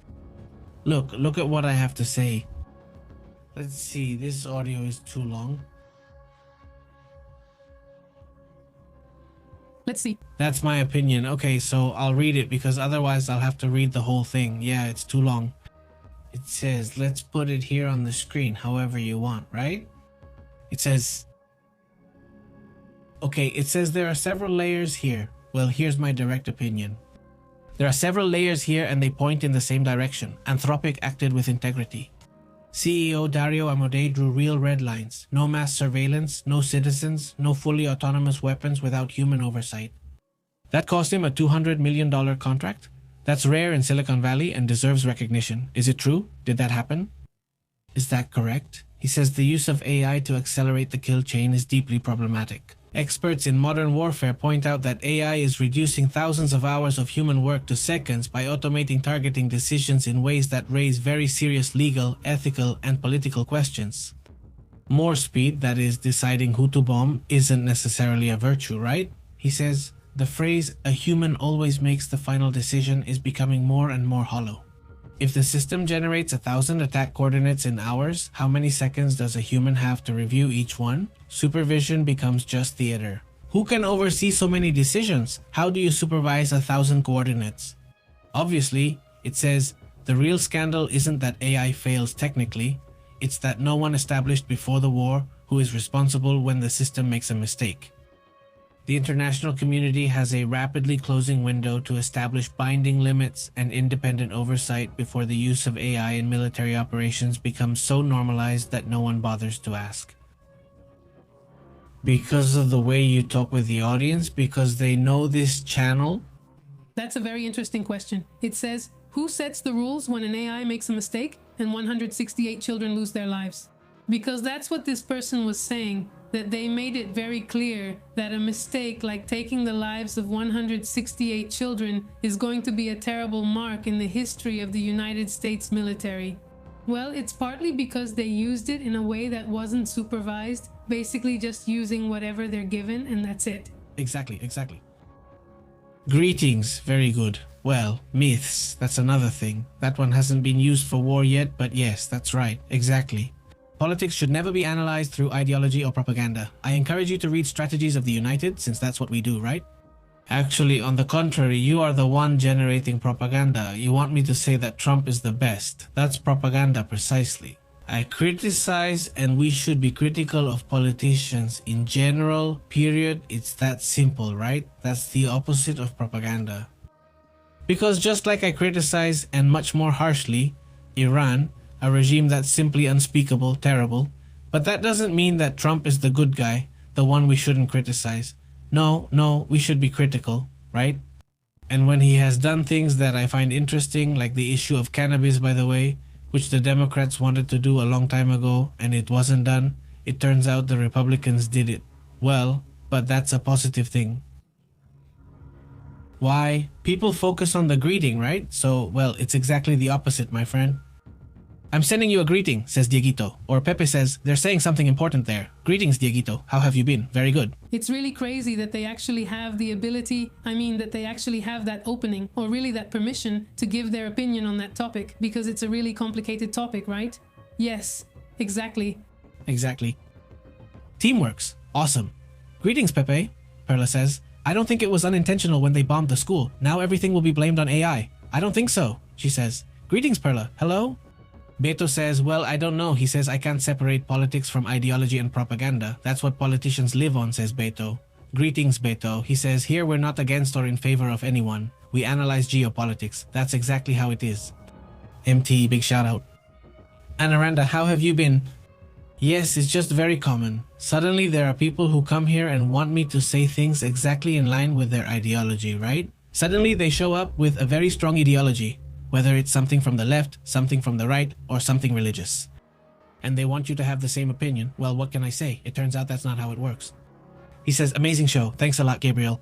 Speaker 4: Look at what I have to say. Let's see. This audio is too long.
Speaker 5: Let's see.
Speaker 4: That's my opinion. Okay, so I'll read it because otherwise I'll have to read the whole thing. Yeah, it's too long. It says, let's put it here on the screen however you want, right? It says... Okay, it says there are several layers here. Well, here's my direct opinion. There are several layers here and they point in the same direction. Anthropic acted with integrity. CEO Dario Amodei drew real red lines. No mass surveillance, no citizens, no fully autonomous weapons without human oversight. That cost him a $200 million contract? That's rare in Silicon Valley and deserves recognition. Is it true? Did that happen? Is that correct? He says the use of AI to accelerate the kill chain is deeply problematic. Experts in modern warfare point out that AI is reducing thousands of hours of human work to seconds by automating targeting decisions in ways that raise very serious legal, ethical, and political questions. More speed, that is, deciding who to bomb, isn't necessarily a virtue, right? He says, the phrase, a human always makes the final decision, is becoming more and more hollow. If the system generates 1,000 attack coordinates in hours, how many seconds does a human have to review each one? Supervision becomes just theater. Who can oversee so many decisions? How do you supervise 1,000 coordinates? Obviously, it says, The real scandal isn't that AI fails technically, it's that no one established before the war who is responsible when the system makes a mistake. The international community has a rapidly closing window to establish binding limits and independent oversight before the use of AI in military operations becomes so normalized that no one bothers to ask. Because of the way you talk with the audience? Because they know this channel?
Speaker 5: That's a very interesting question. It says, who sets the rules when an AI makes a mistake and 168 children lose their lives? Because that's what this person was saying, that they made it very clear that a mistake like taking the lives of 168 children is going to be a terrible mark in the history of the United States military. Well, it's partly because they used it in a way that wasn't supervised, basically just using whatever they're given and that's it.
Speaker 4: Exactly. Greetings, very good. Well, myths, that's another thing. That one hasn't been used for war yet, but yes, that's right, exactly. Politics should never be analyzed through ideology or propaganda. I encourage you to read Strategies of the United, since that's what we do, right? Actually, on the contrary, you are the one generating propaganda. You want me to say that Trump is the best. That's propaganda precisely. I criticize, and we should be critical of politicians in general, period. It's that simple, right? That's the opposite of propaganda. Because just like I criticize, and much more harshly, Iran, a regime that's simply unspeakable, terrible, but that doesn't mean that Trump is the good guy, the one we shouldn't criticize. No, we should be critical, right? And when he has done things that I find interesting, like the issue of cannabis, by the way, which the Democrats wanted to do a long time ago and it wasn't done, it turns out the Republicans did it. Well, but that's a positive thing. Why? People focus on the greeting, right? So, well, it's exactly the opposite, my friend. I'm sending you a greeting, says Dieguito. Or Pepe says, they're saying something important there. Greetings, Dieguito. How have you been? Very good.
Speaker 5: It's really crazy that they actually have the ability, that they actually have that opening, or really that permission to give their opinion on that topic, because it's a really complicated topic, right? Yes, exactly.
Speaker 4: Exactly. Teamworks. Awesome. Greetings, Pepe, Perla says. I don't think it was unintentional when they bombed the school. Now everything will be blamed on AI. I don't think so, she says. Greetings, Perla. Hello? Beto says, well, I don't know. He says, I can't separate politics from ideology and propaganda. That's what politicians live on, says Beto. Greetings, Beto. He says, here we're not against or in favor of anyone. We analyze geopolitics. That's exactly how it is. MT, big shout out. Anaranda, how have you been? Yes, it's just very common. Suddenly there are people who come here and want me to say things exactly in line with their ideology, right? Suddenly they show up with a very strong ideology. Whether it's something from the left, something from the right, or something religious. And they want you to have the same opinion. Well, what can I say? It turns out that's not how it works. He says, amazing show. Thanks a lot, Gabriel.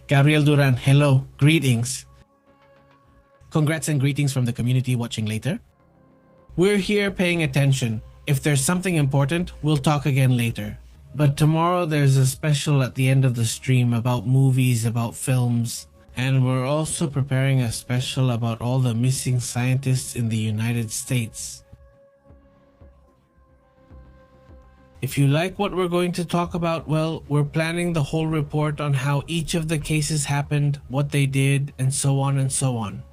Speaker 4: Gabriel Duran, hello. Greetings. Congrats and greetings from the community watching later. We're here paying attention. If there's something important, we'll talk again later. But tomorrow there's a special at the end of the stream about movies, about films. And we're also preparing a special about all the missing scientists in the United States. If you like what we're going to talk about, well, we're planning the whole report on how each of the cases happened, what they did, and so on and so on.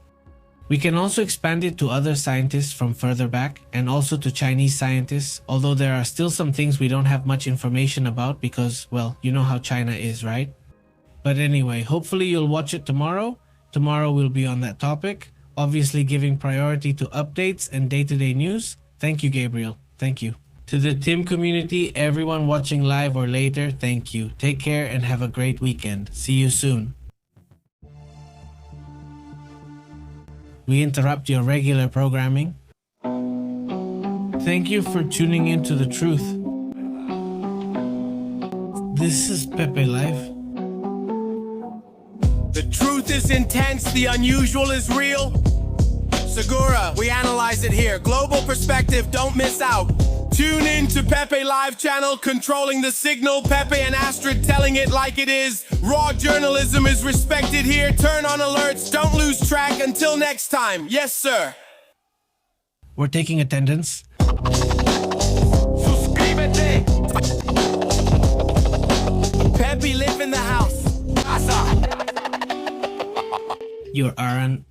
Speaker 4: We can also expand it to other scientists from further back and also to Chinese scientists, although there are still some things we don't have much information about because, well, you know how China is, right? But anyway, hopefully you'll watch it tomorrow. Tomorrow we'll be on that topic, obviously giving priority to updates and day-to-day news. Thank you, Gabriel. Thank you. To the Tim community, everyone watching live or later, thank you. Take care and have a great weekend. See you soon. We interrupt your regular programming. Thank you for tuning in to The Truth. This is Pepe Live.
Speaker 12: The truth is intense, the unusual is real. Segura, we analyze it here. Global perspective, don't miss out. Tune in to Pepe Live channel, controlling the signal. Pepe and Astrid telling it like it is. Raw journalism is respected here. Turn on alerts, don't lose track. Until next time, yes sir.
Speaker 4: We're taking attendance.
Speaker 12: Suscríbete. Pepe live in the house.
Speaker 4: Your Aran